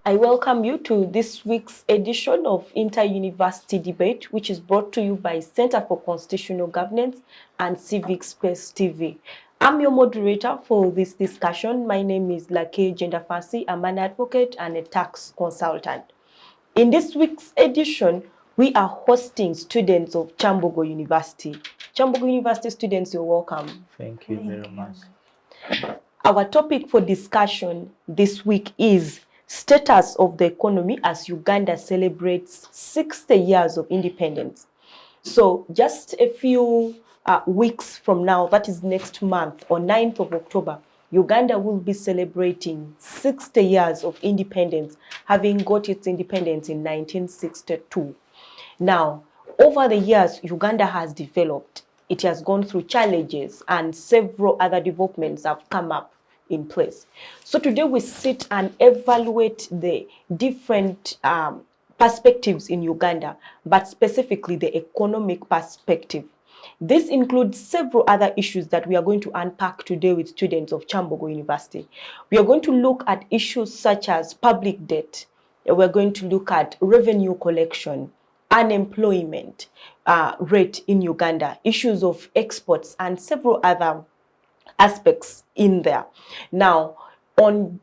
I welcome you to this week's edition of Inter-University Debate, which is brought to you by Center for Constitutional Governance and Civic Space TV. I'm your moderator for this discussion. My name is Lake Genderfancy. I'm an advocate and a tax consultant. In this week's edition, we are hosting students of Kyambogo University. Kyambogo University students, you're welcome. Thank you very much. Our topic for discussion this week is status of the economy as Uganda celebrates 60 years of independence. So just a few weeks from now, that is next month, on 9th of October, Uganda will be celebrating 60 years of independence, having got its independence in 1962. Now, over the years, Uganda has developed. It has gone through challenges and several other developments have come up in place. So today we sit and evaluate the different perspectives in Uganda, but specifically the economic perspective. This includes several other issues that we are going to unpack today with students of Kyambogo University. We are going to look at issues such as public debt. We're going to look at revenue collection, unemployment rate in Uganda, issues of exports, and several other aspects in there. Now, in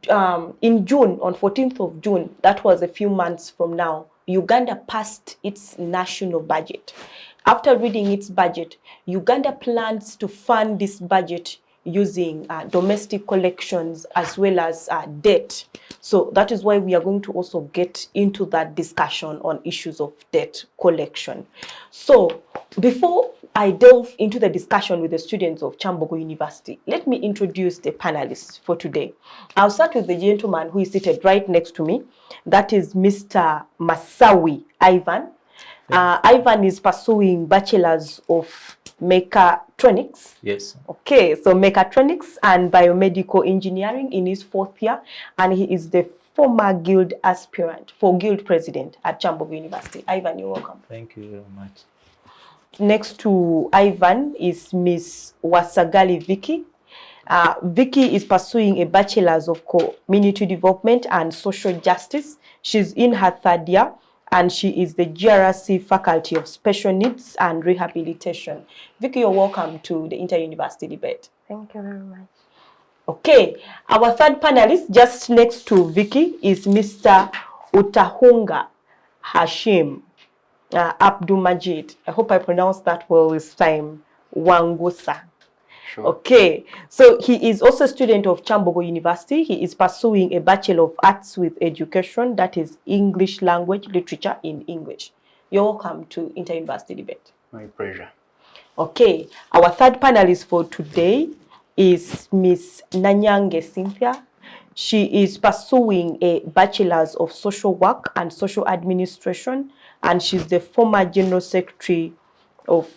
June, on 14th of June, that was a few months from now, Uganda passed its national budget. After reading its budget, Uganda plans to fund this budget using domestic collections as well as debt. So that is why we are going to also get into that discussion on issues of debt collection. So before I delve into the discussion with the students of Kyambogo University, let me introduce the panelists for today. I'll start with the gentleman who is seated right next to me. That is Mr. Masawi Ivan. Ivan is pursuing Bachelor's of Mechatronics. Yes. Okay, so Mechatronics and Biomedical Engineering in his 4th year, and he is the former guild aspirant for guild president at Kyambogo University. Ivan, you're welcome. Thank you very much. Next to Ivan is Miss Wassagali Vicky. Vicky is pursuing a Bachelor's of Community Development and Social Justice. She's in her 3rd year, and she is the GRC Faculty of Special Needs and Rehabilitation. Vicky, you're welcome to the Inter-University Debate. Thank you very much. Okay, our 3rd panelist just next to Vicky is Mr. Otahunga Hashim Abdul Majid. I hope I pronounced that well this time. Wangusa. Sure. Okay, so he is also a student of Kyambogo University. He is pursuing a Bachelor of Arts with Education, that is English Language Literature in English. You're welcome to Inter-University Debate. My pleasure. Okay, our 3rd panelist for today is Miss Nanyange Cynthia. She is pursuing a Bachelor's of Social Work and Social Administration, and she's the former General Secretary of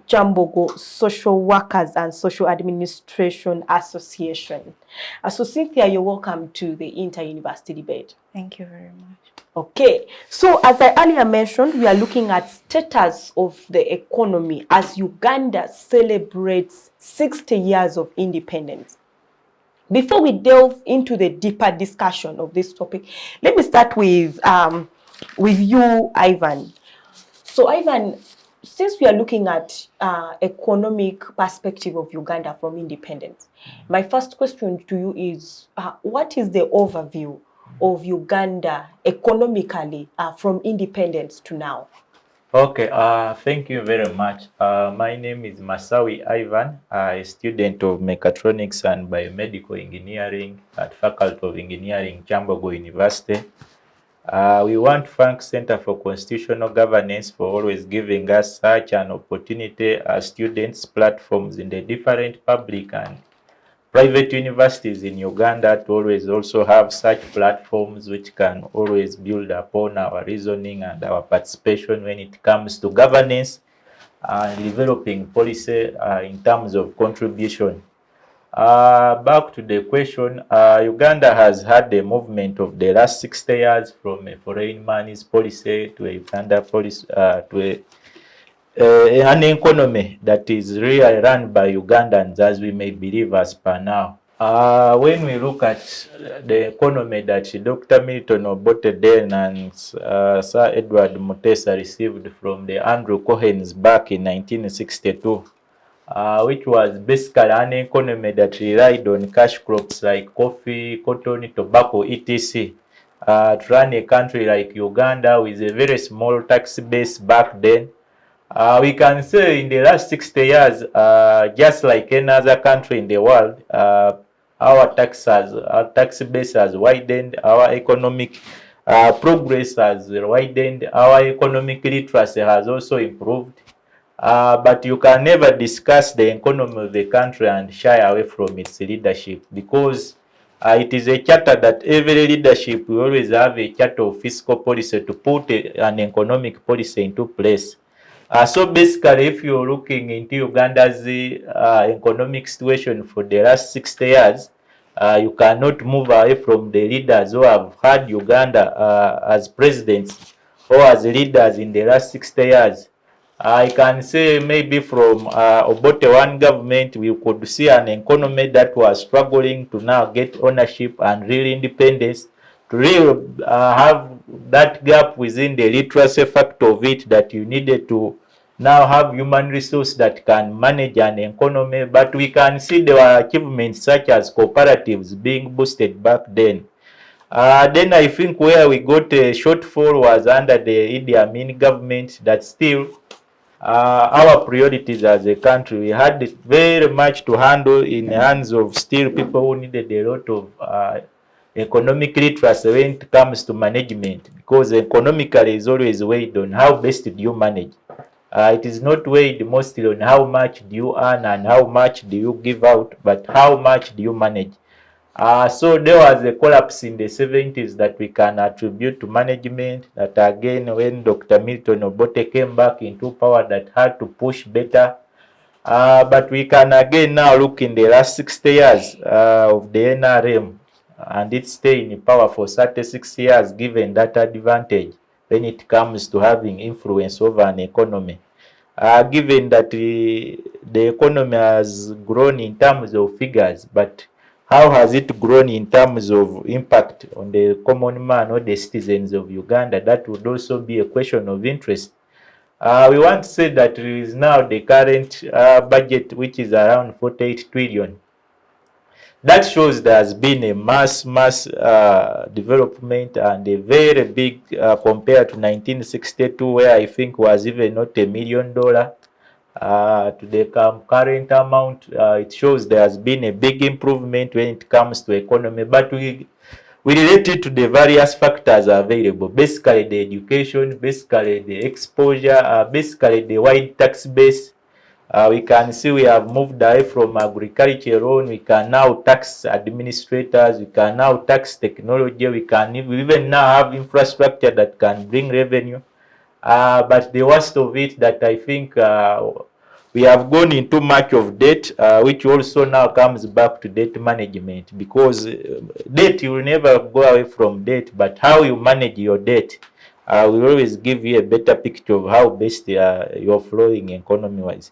Kyambogo Social Workers and Social Administration Association. So Cynthia, you're welcome to the Inter-University Debate. Thank you very much. Okay, so as I earlier mentioned, we are looking at status of the economy as Uganda celebrates 60 years of independence. Before we delve into the deeper discussion of this topic, let me start with you, Ivan. So Ivan, since we are looking at economic perspective of Uganda from independence, my first question to you is, what is the overview of Uganda economically from independence to now? Okay, thank you very much. My name is Masawi Ivan, a student of Mechatronics and Biomedical Engineering at Faculty of Engineering, Kyambogo University. We want to thank Center for Constitutional Governance for always giving us such an opportunity as students, platforms in the different public and private universities in Uganda to always also have such platforms which can always build upon our reasoning and our participation when it comes to governance and developing policy in terms of contribution. Back to the question, Uganda has had a movement of the last 60 years from a foreign money's policy to a Uganda policy to an economy that is really run by Ugandans, as we may believe as per now. When we look at the economy that Dr. Milton Obote Den and Sir Edward Mutesa received from the Andrew Cohens back in 1962, which was basically an economy that relied on cash crops like coffee, cotton, tobacco, etc. To run a country like Uganda with a very small tax base back then, we can say in the last 60 years, just like any other country in the world, our tax base has widened, our economic progress has widened, our economic literacy has also improved. But you can never discuss the economy of the country and shy away from its leadership, because it is a charter that every leadership will always have a charter of fiscal policy to put an economic policy into place. So basically, if you're looking into Uganda's economic situation for the last 60 years, you cannot move away from the leaders who have had Uganda as presidents or as leaders in the last 60 years. I can say maybe from Obote one government, we could see an economy that was struggling to now get ownership and real independence, to really have that gap within the literacy factor of it, that you needed to now have human resource that can manage an economy. But we can see there were achievements such as cooperatives being boosted back then. Then I think where we got a shortfall was under the Idi Amin government, that still our priorities as a country, we had very much to handle in the hands of still people who needed a lot of economic literacy when it comes to management, because economically is always weighed on how best do you manage. It is not weighed mostly on how much do you earn and how much do you give out, but how much do you manage. So there was a collapse in the 70s that we can attribute to management, that again when Dr. Milton Obote came back into power, that had to push better. But we can again now look in the last 60 years of the NRM, and it stayed in power for 36 years, given that advantage when it comes to having influence over an economy. Given that the economy has grown in terms of figures, but how has it grown in terms of impact on the common man or the citizens of Uganda? That would also be a question of interest. We want to say that there is now the current budget, which is around 48 trillion. That shows there has been a mass development, and a very big compared to 1962, where I think was even not $1 million. To the current amount, it shows there has been a big improvement when it comes to economy, but we relate it to the various factors available, basically the education, basically the exposure, basically the wide tax base. We can see we have moved away from agriculture alone. We can now tax administrators, we can now tax technology, we even now have infrastructure that can bring revenue. But the worst of it, that I think we have gone into much of debt, which also now comes back to debt management, because debt, you will never go away from debt, but how you manage your debt will always give you a better picture of how best you're flowing economy-wise.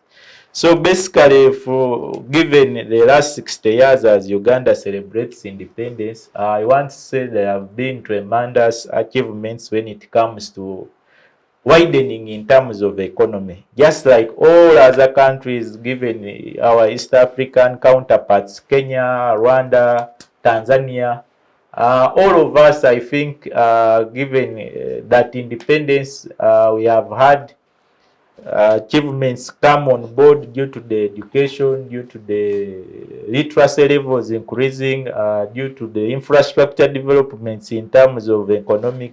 So basically, for given the last 60 years as Uganda celebrates independence, I want to say there have been tremendous achievements when it comes to widening in terms of economy. Just like all other countries, given our East African counterparts, Kenya, Rwanda, Tanzania, all of us, I think, given that independence, we have had achievements come on board due to the education, due to the literacy levels increasing, due to the infrastructure developments in terms of economic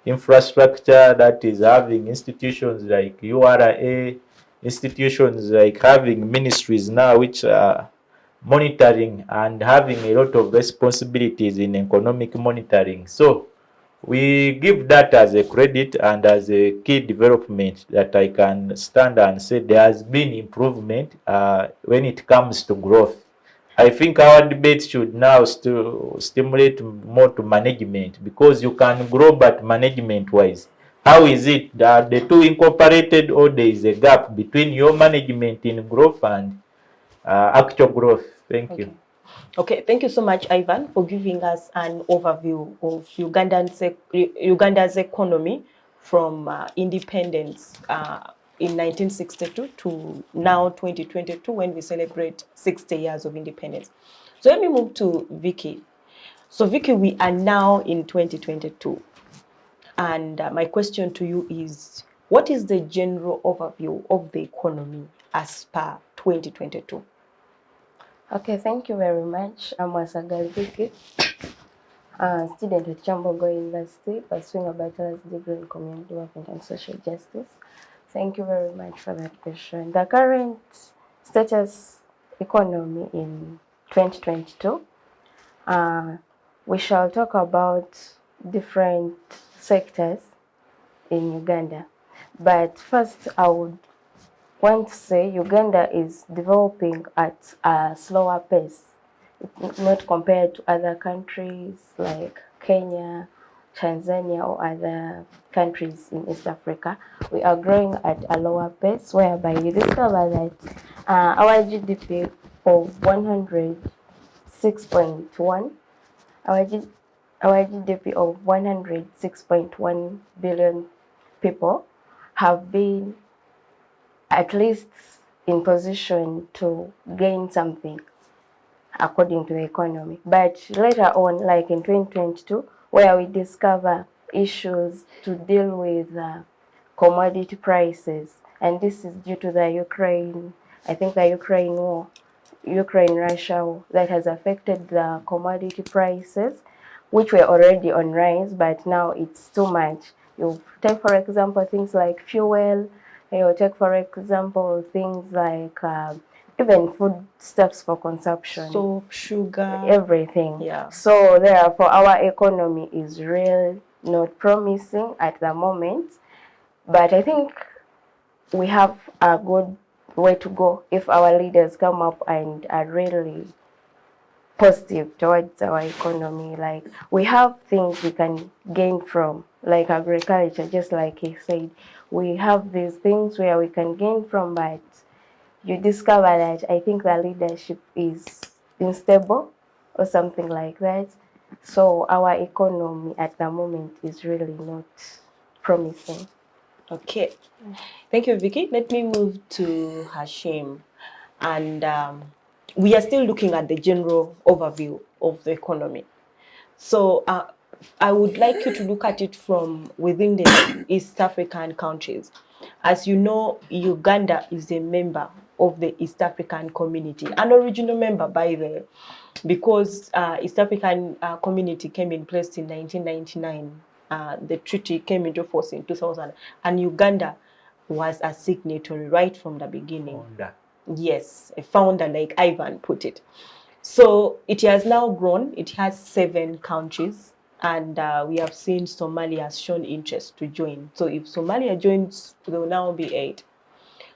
infrastructure, that is having institutions like URA, institutions like having ministries now which are monitoring and having a lot of responsibilities in economic monitoring. So we give that as a credit and as a key development that I can stand and say there has been improvement when it comes to growth. I think our debate should now stimulate more to management, because you can grow but management wise. How is it that the two incorporated, or there is a gap between your management in growth and actual growth? Thank you. Okay, thank you so much, Ivan, for giving us an overview of Uganda's economy from independence in 1962 to now 2022 when we celebrate 60 years of independence. So let me move to Vicky. So Vicky, we are now in 2022. And my question to you is, what is the general overview of the economy as per 2022? Okay, thank you very much. I'm Wassagali Vicky, a student at Kyambogo University, pursuing a bachelor's degree in community development and social justice. Thank you very much for that question. The current status economy in 2022, we shall talk about different sectors in Uganda. But first, I would want to say Uganda is developing at a slower pace, not compared to other countries like Kenya, Tanzania, or other countries in East Africa. We are growing at a lower pace, whereby you discover that our GDP of 106.1, our GDP of 106.1 billion people have been at least in position to gain something according to the economy. But later on, like in 2022, where we discover issues to deal with commodity prices, and this is due to the Ukraine war, Ukraine-Russia war, that has affected the commodity prices, which were already on rise, but now it's too much. You take, for example, things like fuel. You take, for example, things like even foodstuffs for consumption. Soap, sugar, Everything. Yeah. So therefore, our economy is really not promising at the moment. But I think we have a good way to go if our leaders come up and are really positive towards our economy. Like, we have things we can gain from, like agriculture, just like he said. We have these things where we can gain from, but you discover that I think the leadership is unstable or something like that. So our economy at the moment is really not promising. Okay. Thank you, Vicky. Let me move to Hashim. And we are still looking at the general overview of the economy. So I would like you to look at it from within the East African countries. As you know, Uganda is a member of the East African community, an original member by the way, because East African community came in place in 1999. The treaty came into force in 2000, and Uganda was a signatory right from the beginning. Founder. Yes, a founder, like Ivan put it. So it has now grown. It has 7 countries, and we have seen Somalia has shown interest to join. So if Somalia joins, there will now be 8.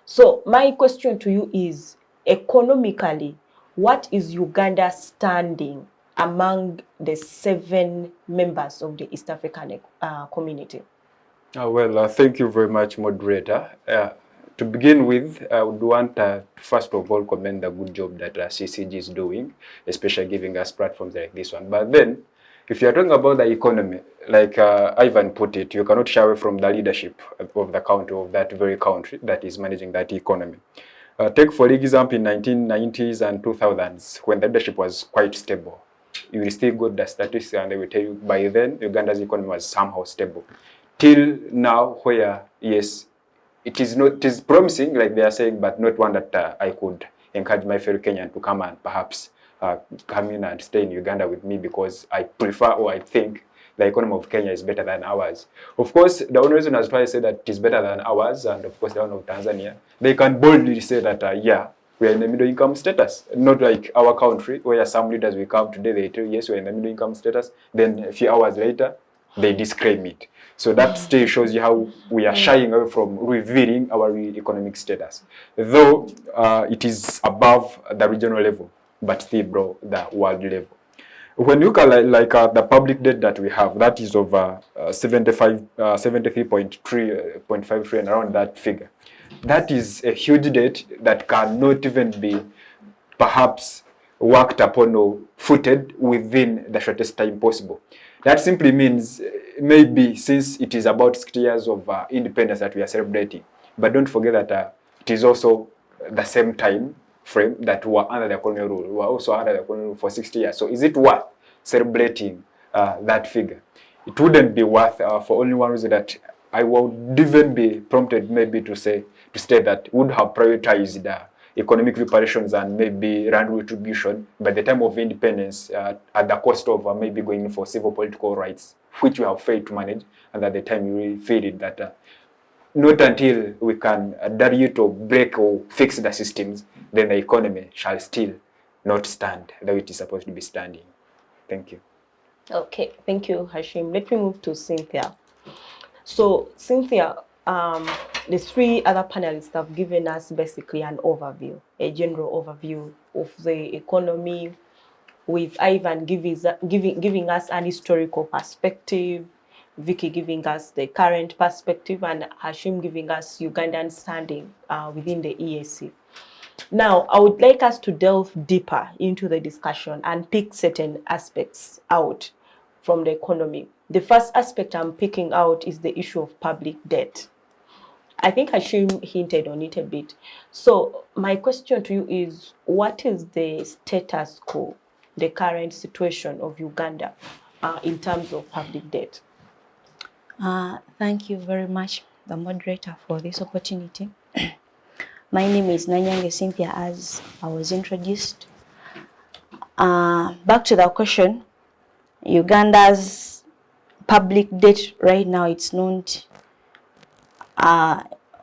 So my question to you is, economically, what is Uganda standing among the 7 members of the East African community? Well, thank you very much, moderator. To begin with, I would want to first of all commend the good job that CCG is doing, especially giving us platforms like this one. But then, if you're talking about the economy, like Ivan put it, you cannot shy away from the leadership of the country, of that very country that is managing that economy. Take, for example, in 1990s and 2000s, when the leadership was quite stable. You will still got the statistics and they will tell you by then, Uganda's economy was somehow stable. Till now, where, yes, it is promising, like they are saying, but not one that I could encourage my fellow Kenyan to come and perhaps come in and stay in Uganda with me, because I prefer, or I think the economy of Kenya is better than ours. Of course, the only reason as why I say that it is better than ours, and of course the one of Tanzania, they can boldly say that, yeah, we are in the middle income status, not like our country, where some leaders will come today, they tell you, yes, we're in the middle income status, then a few hours later, they disclaim it. So that still shows you how we are shying away from revealing our real economic status. Though it is above the regional level, but still below the world level. When you look at the public debt that we have, that is over 73.5 trillion, around that figure. That is a huge debt that cannot even be perhaps worked upon or footed within the shortest time possible. That simply means maybe since it is about 60 years of independence that we are celebrating, but don't forget that it is also the same time frame that we were under the colonial rule. We were also under the colonial rule for 60 years. So is it worth celebrating that figure? It wouldn't be worth for only one reason, that I would even be prompted maybe to state that would have prioritized economic reparations and maybe land retribution by the time of independence at the cost of maybe going for civil political rights, which we have failed to manage, and at the time you really feel it that not until we can dilute or break or fix the systems, then the economy shall still not stand the way it is supposed to be standing. Thank you. Okay, thank you, Hashim. Let me move to Cynthia. So, Cynthia, the three other panelists have given us basically an overview, a general overview of the economy, with Ivan giving us an historical perspective, Vicky giving us the current perspective, and Hashim giving us Ugandan standing within the EAC. Now, I would like us to delve deeper into the discussion and pick certain aspects out from the economy. The first aspect I'm picking out is the issue of public debt. I think Hashim hinted on it a bit. So my question to you is, what is the status quo, the current situation of Uganda in terms of public debt? Thank you very much, the moderator, for this opportunity. My name is Nanyange Cynthia, as I was introduced. Back to the question, Uganda's public debt right now, it's not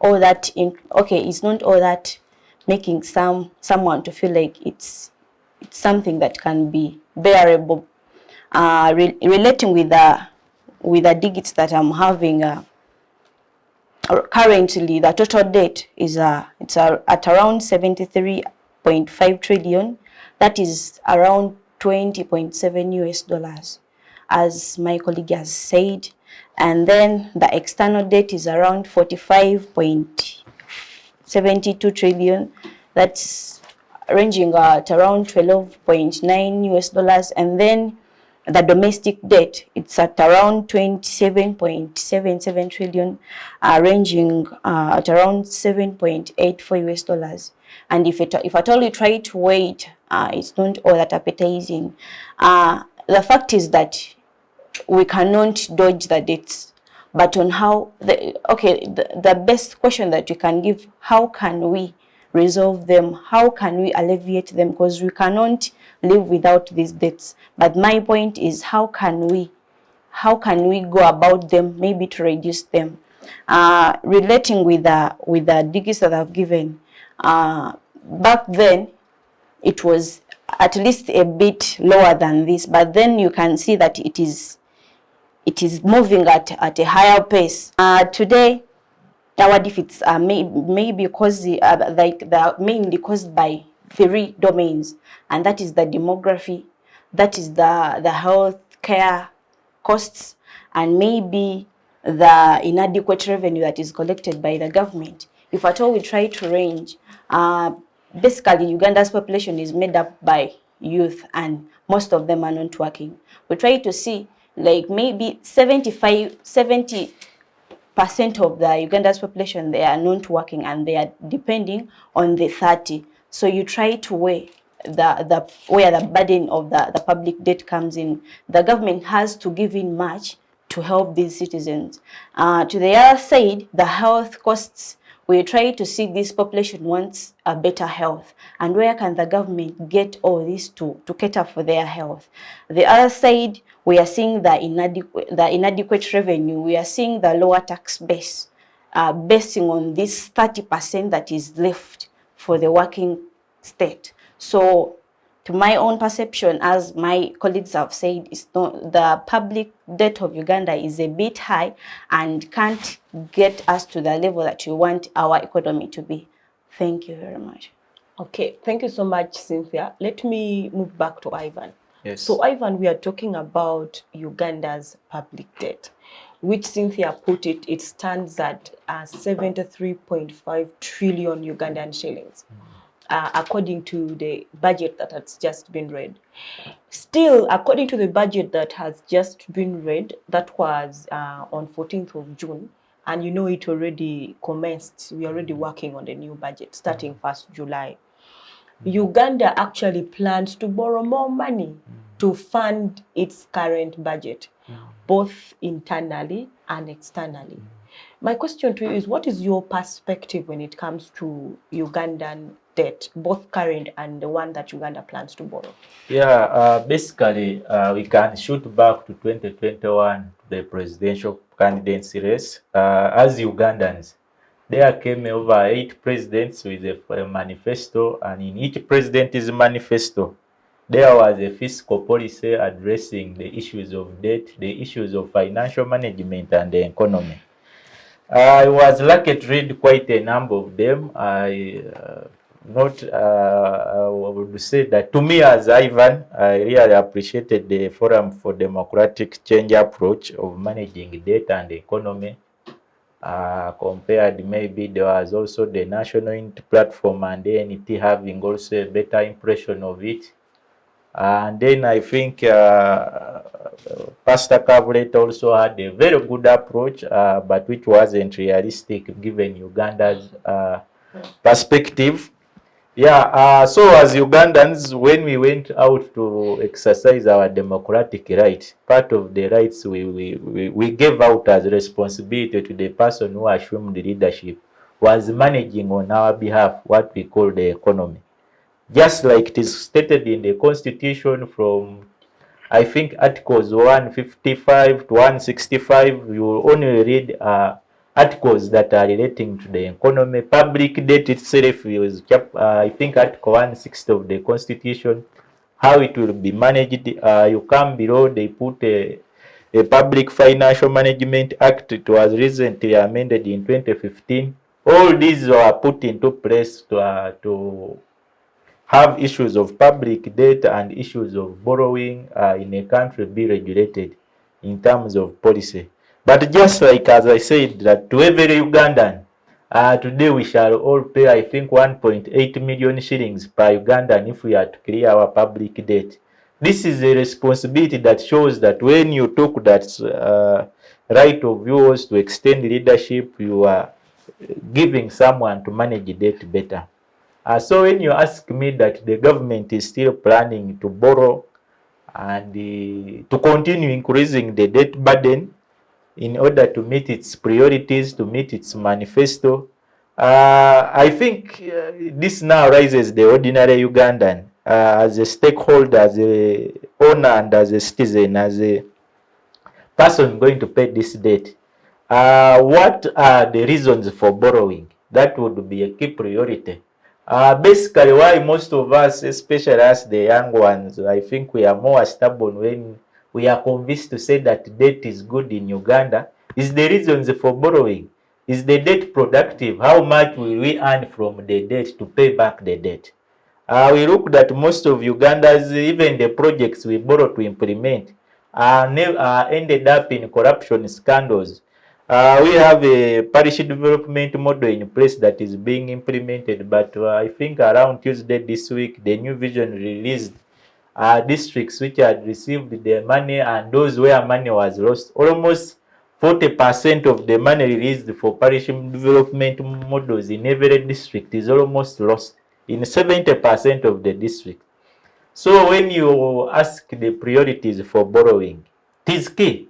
all that it's not all that making someone to feel like it's something that can be bearable. Relating with the digits that I'm having, currently the total debt is at around 73.5 trillion. That is around 20.7 US dollars, as my colleague has said. And then the external debt is around 45.72 trillion. That's ranging at around 12.9 US dollars. And then the domestic debt, it's at around 27.77 trillion, ranging at around 7.84 US dollars. And if at all you try to weigh it, it's not all that appetizing. The fact is that we cannot dodge the debts, but on how the best question that we can give, how can we resolve them? How can we alleviate them? Because we cannot live without these debts. But my point is, how can we go about them, maybe to reduce them? Relating with the digits that I've given, back then it was at least a bit lower than this, but then you can see that it is moving at a higher pace. Today, our deficits are mainly caused by three domains, and that is the demography, that is the health care costs, and maybe the inadequate revenue that is collected by the government. If at all we try to range, basically Uganda's population is made up by youth, and most of them are not working. We try to see like maybe 70% of the Uganda's population, they are not working and they are depending on the 30. So you try to weigh where the burden of the public debt comes in. The government has to give in much to help these citizens. To the other side, the health costs, we try to see this population wants a better health, and where can the government get all this to cater for their health? The other side, we are seeing the inadequate revenue. We are seeing the lower tax base, basing on this 30% that is left for the working state. So, to my own perception, as my colleagues have said, the public debt of Uganda is a bit high and can't get us to the level that we want our economy to be. Thank you very much. Okay, thank you so much, Cynthia. Let me move back to Ivan. Yes. So, Ivan, we are talking about Uganda's public debt, which Cynthia put it, it stands at 73.5 trillion Ugandan shillings. according to the budget that has just been read. Still, according to the budget that has just been read, that was on 14th of June, and you know it already commenced. We're already working on the new budget starting 1st July. Uganda actually plans to borrow more money to fund its current budget, both internally and externally. My question to you is, what is your perspective when it comes to Ugandan debt, both current and the one that Uganda plans to borrow? Yeah, basically, we can shoot back to 2021, the presidential candidacy race. As Ugandans, there came over 8 presidents with a manifesto, and in each president's manifesto, there was a fiscal policy addressing the issues of debt, the issues of financial management, and the economy. I was lucky to read quite a number of them. I would say that to me as Ivan, I really appreciated the Forum for Democratic Change approach of managing debt and economy. Compared, maybe there was also the National Unity Platform and the NT having also a better impression of it. And then I think Pastor Cabrera also had a very good approach, but which wasn't realistic given Uganda's perspective. Yeah, so as Ugandans, when we went out to exercise our democratic right, part of the rights we gave out as responsibility to the person who assumed the leadership was managing on our behalf what we call the economy. Just like it is stated in the Constitution from, I think, Articles 155 to 165, you will only read articles that are relating to the economy. Public debt itself is, I think, Article 160 of the Constitution, how it will be managed. You come below, they put a Public Financial Management Act. It was recently amended in 2015. All these were put into place to have issues of public debt and issues of borrowing in a country be regulated in terms of policy. But just like as I said, that to every Ugandan, today we shall all pay, I think, 1.8 million shillings per Ugandan if we are to clear our public debt. This is a responsibility that shows that when you took that right of yours to extend leadership, you are giving someone to manage debt better. So when you ask me that the government is still planning to borrow and to continue increasing the debt burden in order to meet its priorities, to meet its manifesto, I think this now raises the ordinary Ugandan as a stakeholder, as a owner, and as a citizen, as a person going to pay this debt. What are the reasons for borrowing? That would be a key priority. Basically, why most of us, especially us the young ones, I think we are more stubborn when we are convinced to say that debt is good in Uganda, is the reasons for borrowing. Is the debt productive? How much will we earn from the debt to pay back the debt? We looked at most of Uganda's, even the projects we borrow to implement, ended up in corruption scandals. We have a parish development model in place that is being implemented, but I think around Tuesday this week, the new vision released districts which had received the money and those where money was lost. Almost 40% of the money released for parish development models in every district is almost lost in 70% of the district. So when you ask the priorities for borrowing, it is key.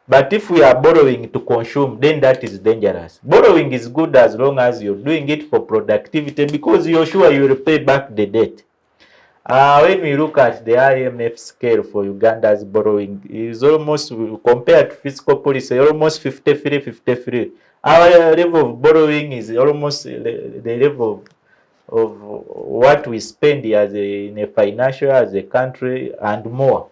But if we are borrowing to consume, then that is dangerous. Borrowing is good as long as you're doing it for productivity because you're sure you will pay back the debt. When we look at the IMF scale for Uganda's borrowing, is almost, compared to fiscal policy, almost 53. Our level of borrowing is almost the level of what we spend in a financial, as a country, and more.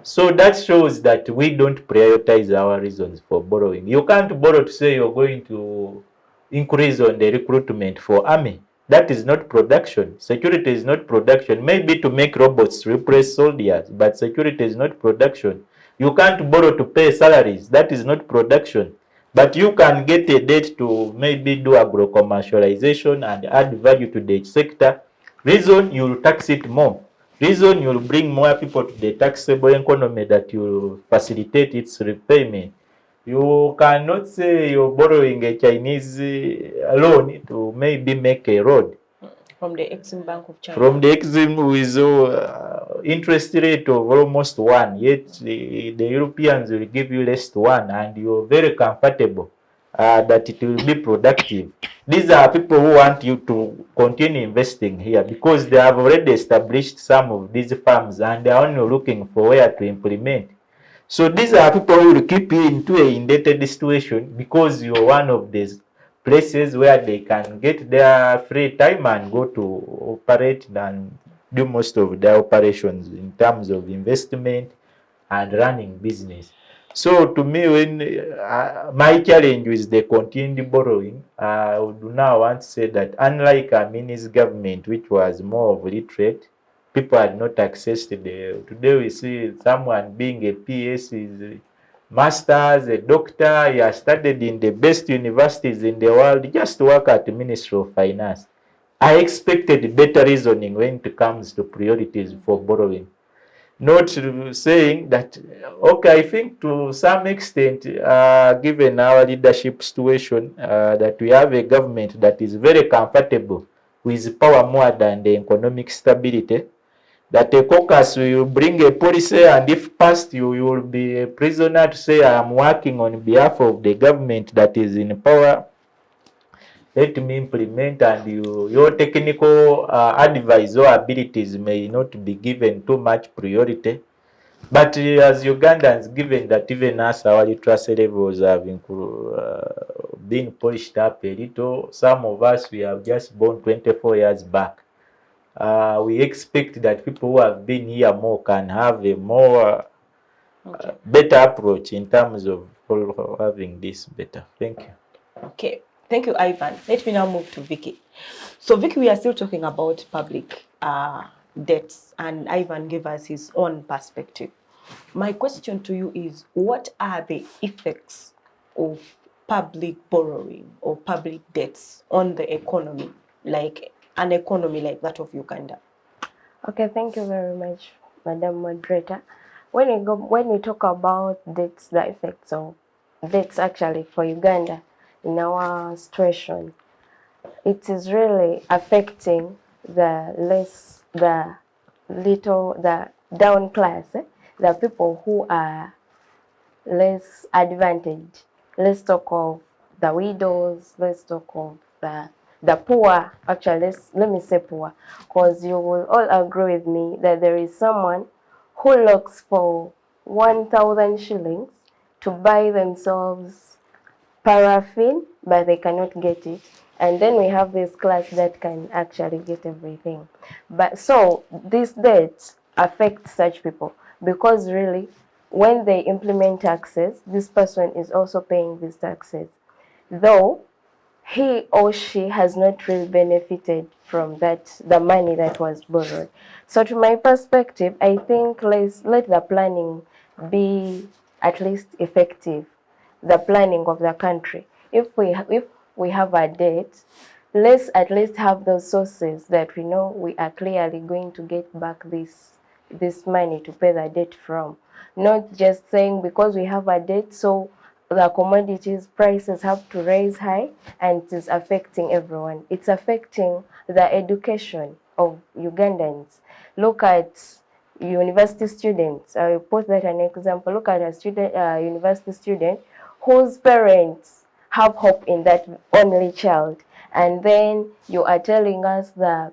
So that shows that we don't prioritize our reasons for borrowing. You can't borrow to say you're going to increase on the recruitment for army. That is not production. Security is not production. Maybe to make robots replace soldiers, but security is not production. You can't borrow to pay salaries. That is not production. But you can get a debt to maybe do agro-commercialization and add value to the sector. Reason you'll tax it more. Reason you'll bring more people to the taxable economy that will facilitate its repayment. You cannot say you're borrowing a Chinese loan to maybe make a road. From the Exim Bank of China. From the Exim with interest rate of almost 1, yet the Europeans will give you less to 1, and you're very comfortable that it will be productive. These are people who want you to continue investing here because they have already established some of these farms and they are only looking for where to implement. So these are people who will keep you into a indebted situation because you're one of these places where they can get their free time and go to operate and do most of their operations in terms of investment and running business. So to me, when my challenge with the continued borrowing, I would now want to say that unlike Amini's government, which was more of literate, people had not access to the. Today we see someone being a PS, is a master's, a doctor, he has studied in the best universities in the world, just to work at the Ministry of Finance. I expected better reasoning when it comes to priorities for borrowing. Not saying that, okay, I think to some extent, given our leadership situation, that we have a government that is very comfortable with power more than the economic stability, that a caucus will bring a policy and if passed, you will be a prisoner to say, I am working on behalf of the government that is in power. Let me implement, and your technical advice or abilities may not be given too much priority. But as Ugandans, given that even us, our literacy levels have been pushed up a little, some of us, we have just born 24 years back. We expect that people who have been here more can have a more better approach in terms of having this better. Thank you. Okay, thank you, Ivan. Let me now move to Vicky. So, Vicky, we are still talking about public debts, and Ivan gave us his own perspective. My question to you is, what are the effects of public borrowing or public debts on the economy, like an economy like that of Uganda? Okay, thank you very much, Madam Moderator. When we talk about debts, the effects of debts actually for Uganda in our situation, it is really affecting the down class, the people who are less advantaged. Let's talk of the widows, let's talk of the poor. Actually, let me say poor, because you will all agree with me that there is someone who looks for 1,000 shillings to buy themselves paraffin, but they cannot get it. And then we have this class that can actually get everything. But so these debts affect such people because really when they implement taxes, this person is also paying these taxes, though he or she has not really benefited from the money that was borrowed. So to my perspective, I think let the planning be at least effective, the planning of the country. If we have a debt, let's at least have those sources that we know we are clearly going to get back this money to pay the debt from. Not just saying because we have a debt, so the commodities prices have to rise high and it is affecting everyone. It's affecting the education of Ugandans. Look at university students. I will put that an example. Look at a university student whose parents have hope in that only child, and then you are telling us the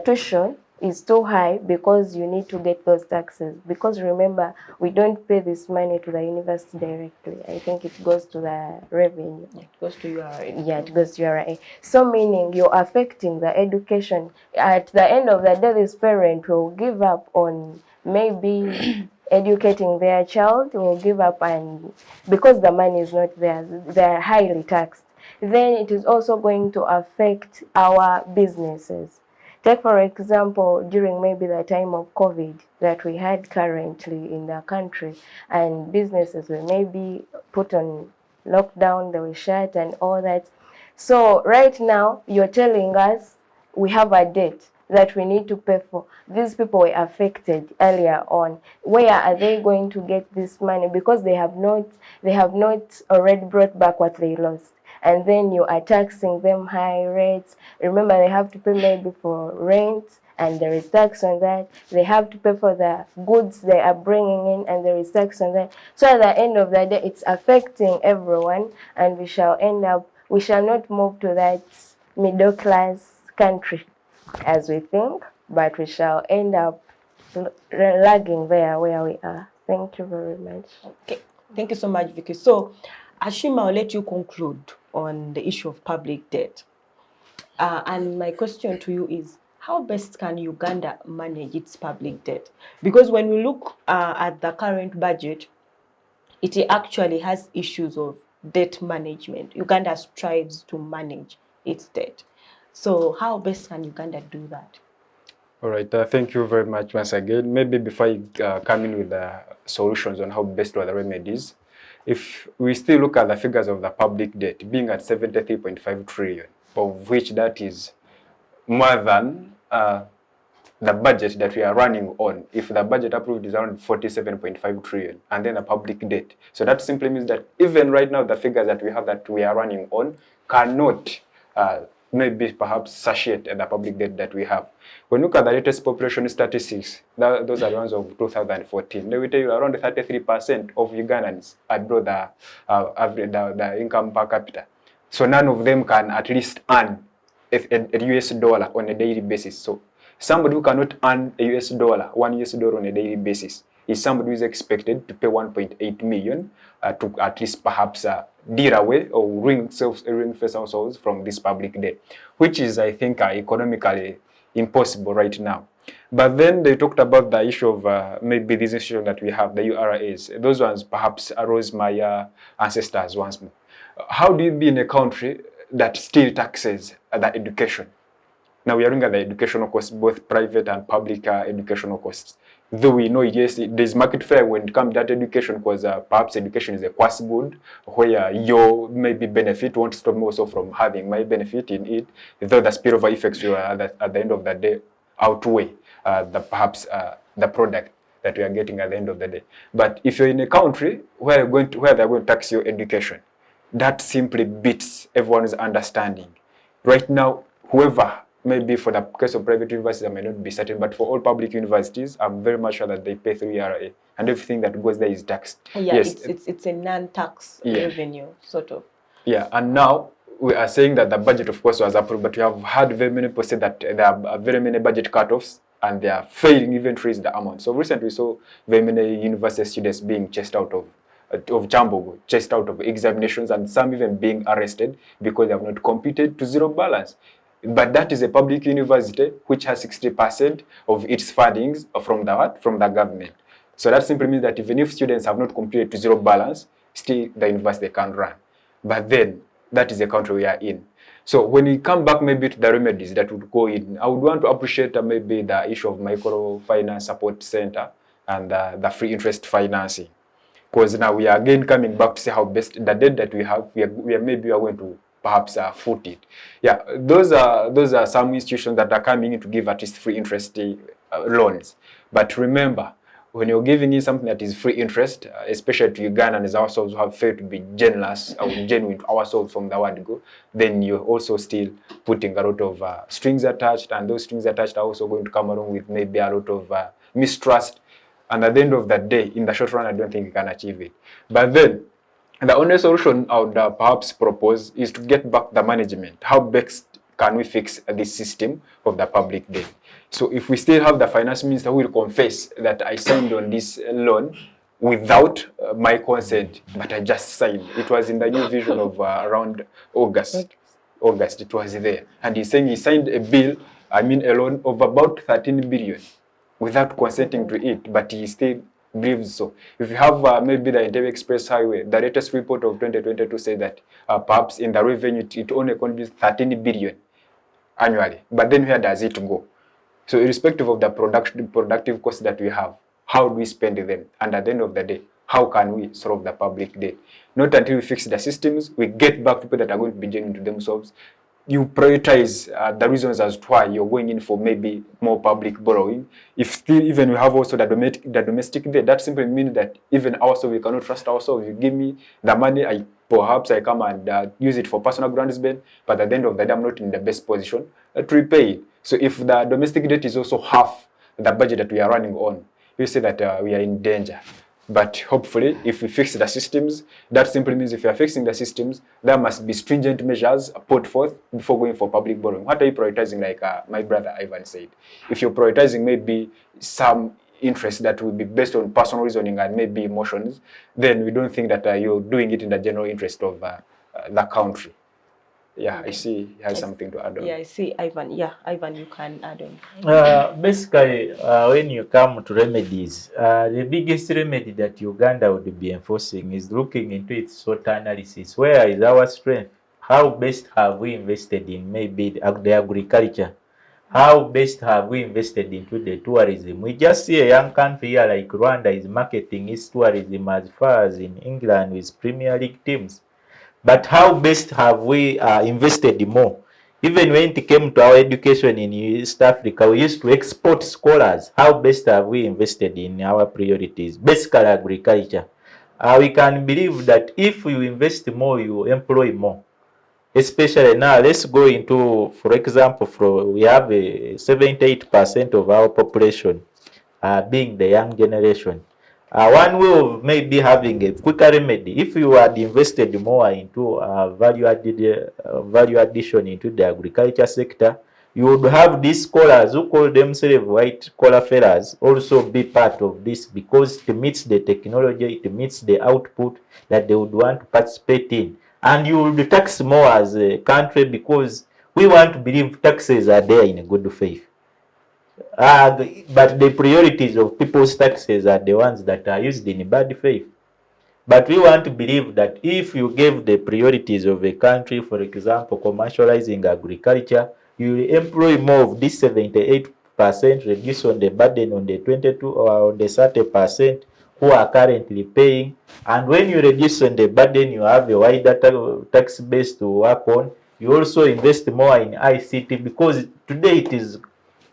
tuition is too high because you need to get those taxes. Because remember, we don't pay this money to the university directly. I think it goes to the revenue. It goes to URA. Yeah, it goes to URA. So meaning you're affecting the education. At the end of the day, this parent will give up on maybe educating their child, will give up, and because the money is not there, they're highly taxed. Then it is also going to affect our businesses. Take for example, during maybe the time of COVID that we had currently in the country, and businesses were maybe put on lockdown, they were shut and all that. So right now you're telling us we have a debt that we need to pay for. These people were affected earlier on. Where are they going to get this money? Because they have not already brought back what they lost. And then you are taxing them high rates. Remember, they have to pay maybe for rent, and there is tax on that. They have to pay for the goods they are bringing in, and there is tax on that. So at the end of the day, it's affecting everyone, and we shall not move to that middle class country as we think, but we shall end up lagging there where we are. Thank you very much. Okay, thank you so much, Vicky. So, Hashim, I'll let you conclude on the issue of public debt. And my question to you is, how best can Uganda manage its public debt? Because when we look at the current budget, it actually has issues of debt management. Uganda strives to manage its debt. So how best can Uganda do that? All right, thank you very much once again. Maybe before I come in with the solutions on how best to the remedies, if we still look at the figures of the public debt being at 73.5 trillion, of which that is more than the budget that we are running on. If the budget approved is around 47.5 trillion, and then the public debt. So that simply means that even right now, the figures that we have that we are running on cannot maybe perhaps satiate the public debt that we have. When you look at the latest population statistics, those are the ones of 2014, they will tell you around 33% of Ugandans are below the income per capita. So none of them can at least earn a US dollar on a daily basis. So somebody who cannot earn a US dollar, $1 on a daily basis, is somebody who is expected to pay 1.8 million to at least perhaps deal away or ring-fence ourselves from this public debt, which is, I think, economically impossible right now. But then they talked about the issue of maybe this issue that we have, the URAs. Those ones perhaps arose my ancestors once more. How do you be in a country that still taxes the education? Now we are looking at the educational costs, both private and public educational costs. Though we know, yes, there's market fair when it comes to that education, because perhaps education is a quasi good, where your maybe benefit won't stop me also from having my benefit in it, though the spillover effects will at the end of the day outweigh perhaps the product that we are getting at the end of the day. But if you're in a country where they're going to tax your education, that simply beats everyone's understanding. Right now, whoever, maybe for the case of private universities, I may not be certain, but for all public universities, I'm very much sure that they pay 3 RA, and everything that goes there is taxed. Yeah, yes, it's a non-tax revenue, sort of. Yeah, and now we are saying that the budget, of course, was approved, but we have had very many people say that there are very many budget cutoffs, and they are failing even to raise the amount. So recently we saw very many university students being chased out of Kyambogo, chased out of examinations, and some even being arrested because they have not computed to zero balance. But that is a public university which has 60% of its fundings from the government. So that simply means that even if students have not completed to zero balance, still the university can run. But then that is the country we are in. So when we come back maybe to the remedies that would go in, I would want to appreciate maybe the issue of microfinance support center and the free interest financing. Because now we are again coming back to see how best the debt that we have, we are going to perhaps foot it. Yeah, those are some institutions that are coming in to give at least free interest loans. But remember, when you're giving in something that is free interest, especially to Ugandans ourselves who have failed to be generous or genuine to ourselves from the word go, then you're also still putting a lot of strings attached, and those strings attached are also going to come along with maybe a lot of mistrust. And at the end of that day, in the short run, I don't think you can achieve it. But then, the only solution I would perhaps propose is to get back the management. How best can we fix this system of the public debt? So if we still have the finance minister who will confess that I signed on this loan without my consent, but I just signed. It was in the new vision of around August, it was there. And he's saying he signed a loan of about 13 billion without consenting to it, but he still believes so. If you have maybe the Entebbe Express Highway, the latest report of 2022 said that perhaps in the revenue it only contributes 13 billion annually. But then where does it go? So irrespective of the productive costs that we have, how do we spend them? And at the end of the day, how can we solve the public debt? Not until we fix the systems, we get back people that are going to be genuine to themselves, you prioritize the reasons as to why you're going in for maybe more public borrowing. If still even we have also the domestic debt, that simply means that even ourselves, we cannot trust ourselves. You give me the money, perhaps I come and use it for personal grandchildren, but at the end of the day, I'm not in the best position to repay it. So if the domestic debt is also half the budget that we are running on, you say that we are in danger. But hopefully, if we fix the systems, that simply means if you are fixing the systems, there must be stringent measures put forth before going for public borrowing. What are you prioritizing, like my brother Ivan said? If you're prioritizing maybe some interest that will be based on personal reasoning and maybe emotions, then we don't think that you're doing it in the general interest of the country. Yeah, Okay. I see he has something to add on. Yeah, I see Ivan. Yeah, Ivan, you can add on. Basically, when you come to remedies, the biggest remedy that Uganda would be enforcing is looking into its SWOT analysis. Where is our strength? How best have we invested in maybe the agriculture? How best have we invested into the tourism? We just see a young country here like Rwanda is marketing its tourism as far as in England with Premier League teams. But how best have we invested more? Even when it came to our education in East Africa, we used to export scholars. How best have we invested in our priorities? Basically, agriculture. We can believe that if you invest more, you employ more. Especially now, let's go into, for example, we have 78% of our population being the young generation. One way of maybe having a quicker remedy, if you had invested more into value addition into the agriculture sector, you would have these scholars who call themselves white collar fellas also be part of this, because it meets the technology, it meets the output that they would want to participate in. And you will tax more as a country, because we want to believe taxes are there in a good faith. But the priorities of people's taxes are the ones that are used in bad faith. But we want to believe that if you give the priorities of a country, for example, commercializing agriculture, you will employ more of this 78%, reduce on the burden on the 22 or on the 30% who are currently paying. And when you reduce on the burden, you have a wider tax base to work on. You also invest more in ICT, because today it is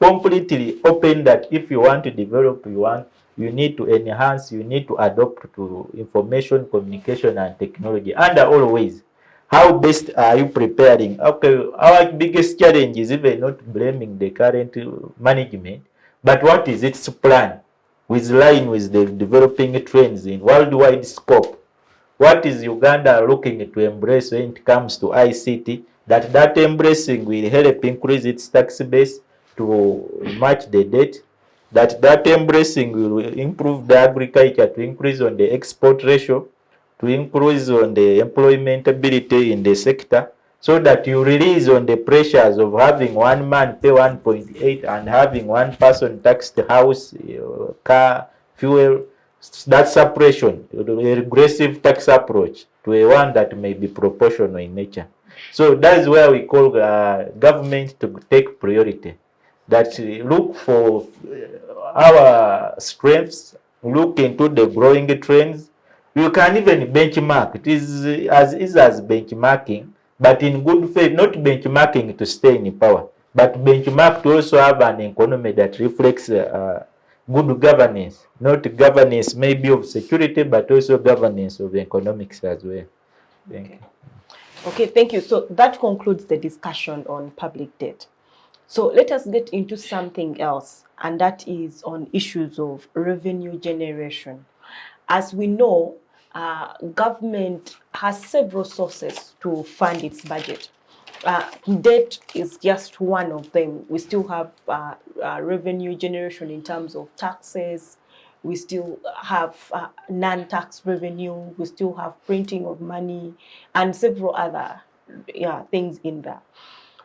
completely open that if you want to develop, you need to enhance, you need to adopt to information, communication, and technology. And always, how best are you preparing? Okay, our biggest challenge is even not blaming the current management, but what is its plan with line with the developing trends in worldwide scope? What is Uganda looking to embrace when it comes to ICT? That embracing will help increase its tax base to match the debt. That embracing will improve the agriculture to increase on the export ratio, to increase on the employmentability in the sector, so that you release on the pressures of having one man pay 1.8 and having one person tax the house, car, fuel. That separation, a regressive tax approach to a one that may be proportional in nature. So that is where we call government to take priority. That look for our strengths, look into the growing trends. You can even benchmark. It is as easy as benchmarking, but in good faith, not benchmarking to stay in power, but benchmark to also have an economy that reflects good governance, not governance maybe of security, but also governance of economics as well. Thank you. Okay, thank you. So that concludes the discussion on public debt. So let us get into something else, and that is on issues of revenue generation. As we know, government has several sources to fund its budget. Debt is just one of them. We still have revenue generation in terms of taxes. We still have non-tax revenue. We still have printing of money and several other things in there.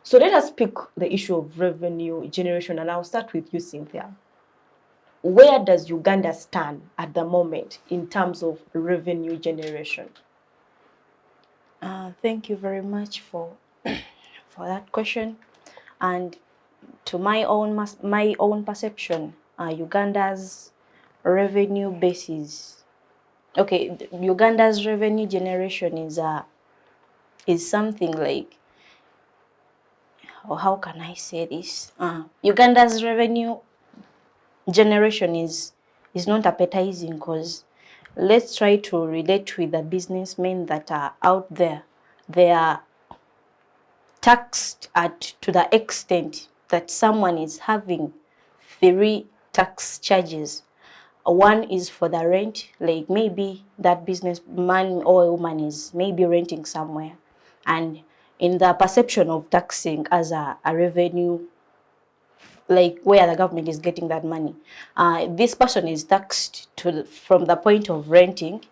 So let us pick the issue of revenue generation, and I'll start with you, Cynthia. Where does Uganda stand at the moment in terms of revenue generation? Thank you very much for that question. And to my own perception, Uganda's revenue basis. Okay, Uganda's revenue generation is something like or how can I say this? Uganda's revenue generation is not appetizing, because let's try to relate with the businessmen that are out there. They are taxed to the extent that someone is having 3 tax charges. One is for the rent, like maybe that businessman or woman is maybe renting somewhere, and in the perception of taxing as a revenue, like where the government is getting that money, this person is taxed from the point of renting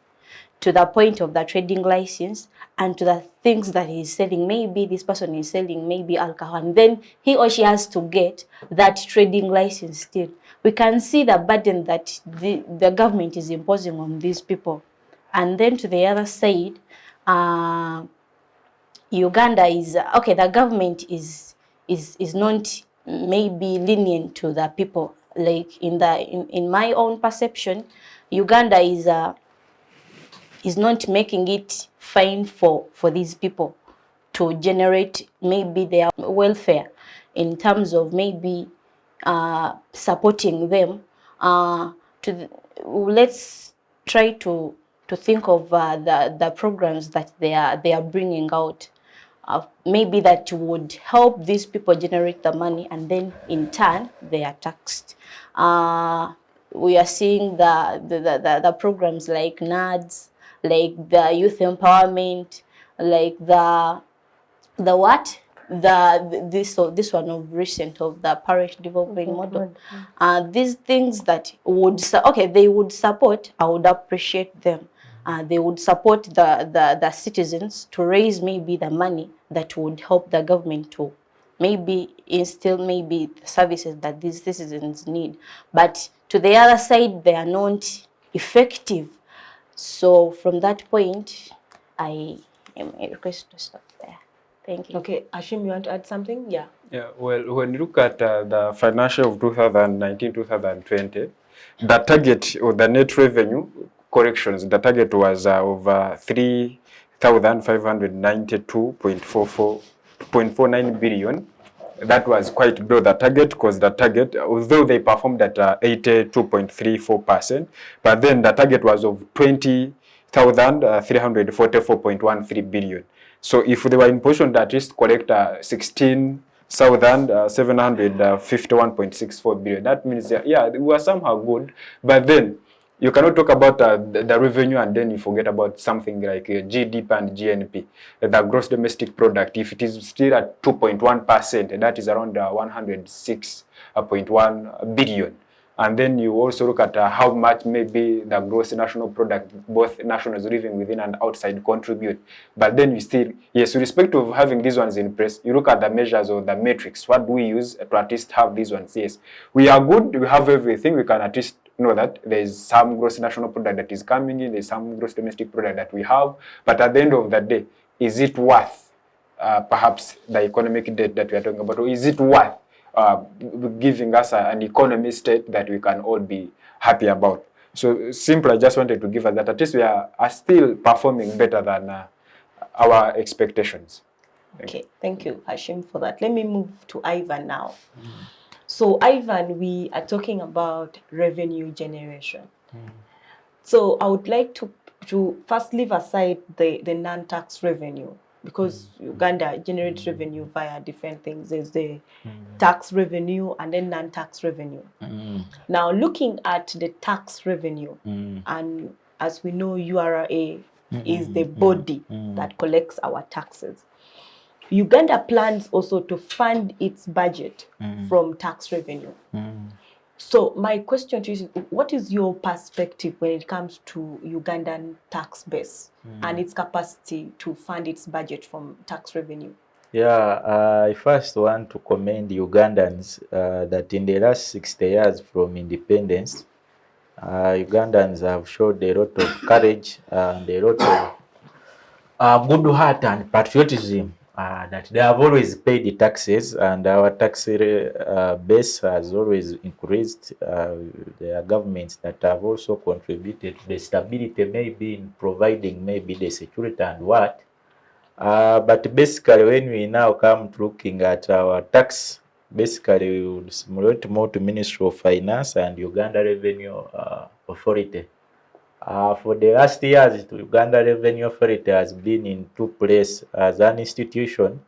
to the point of the trading license and to the things that he's selling. Maybe this person is selling maybe alcohol, and then he or she has to get that trading license still. We can see the burden that the government is imposing on these people. And then to the other side, Uganda is okay. The government is not maybe lenient to the people. Like in my own perception, Uganda is not making it fine for these people to generate maybe their welfare in terms of maybe supporting them. Let's try to think of the programs that they are bringing out. Maybe that would help these people generate the money, and then in turn they are taxed. We are seeing the programs like NADS, like the youth empowerment, like this one of recent of the parish development model. These things that would they would support, I would appreciate them. They would support the citizens to raise maybe the money that would help the government to maybe instill maybe the services that these citizens need. But to the other side, they are not effective. So from that point, I am request to stop there. Thank you. Okay, Hashim, you want to add something? Yeah. Yeah, well, when you look at the financial of 2019-2020, the target or the net revenue corrections, the target was over 3,592.49 billion. That was quite below the target, because the target, although they performed at 82.34%, but then the target was of 20,344.13 billion. So if they were in position to at least collect 16,751.64 billion, that means, yeah, we were somehow good. But then you cannot talk about the revenue and then you forget about something like GDP and GNP, the gross domestic product. If it is still at 2.1%, that is around 106.1 billion. And then you also look at how much maybe the gross national product, both nationals living within and outside, contribute. But then you still, yes, with respect to having these ones in place, you look at the measures or the metrics. What do we use to at least have these ones? Yes, we are good, we have everything, we can at least know that there is some gross national product that is coming in, there is some gross domestic product that we have. But at the end of the day, is it worth perhaps the economic debt that we are talking about, or is it worth giving us an economy state that we can all be happy about? So simply, I just wanted to give us that at least we are still performing better than our expectations. Thank you, Hashim, for that. Let me move to Ivan now. So Ivan, we are talking about revenue generation. So I would like to first leave aside the non-tax revenue, because Uganda generates revenue via different things. There's the tax revenue and then non-tax revenue. Now, looking at the tax revenue, and as we know, URA is the body that collects our taxes. Uganda plans also to fund its budget from tax revenue. So my question to you is, what is your perspective when it comes to Ugandan tax base and its capacity to fund its budget from tax revenue? Yeah, I first want to commend Ugandans that in the last 60 years from independence, Ugandans have showed a lot of courage and a lot of good heart and patriotism, that they have always paid the taxes, and our tax base has always increased. There are governments that have also contributed to the stability, maybe in providing maybe the security and what. But basically, when we now come to looking at our tax, basically we would simulate more to Ministry of Finance and Uganda Revenue Authority. For the last years, the Uganda Revenue Authority has been in two places as an institution.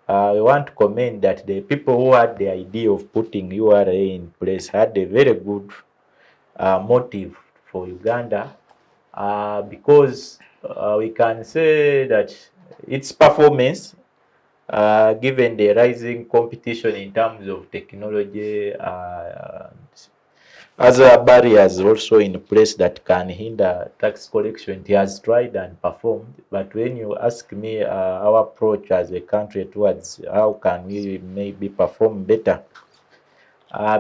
We want to commend that the people who had the idea of putting URA in place had a very good motive for Uganda, because we can say that its performance, given the rising competition in terms of technology, other barriers also in place that can hinder tax collection, it has tried and performed. But when you ask me our approach as a country towards how can we maybe perform better,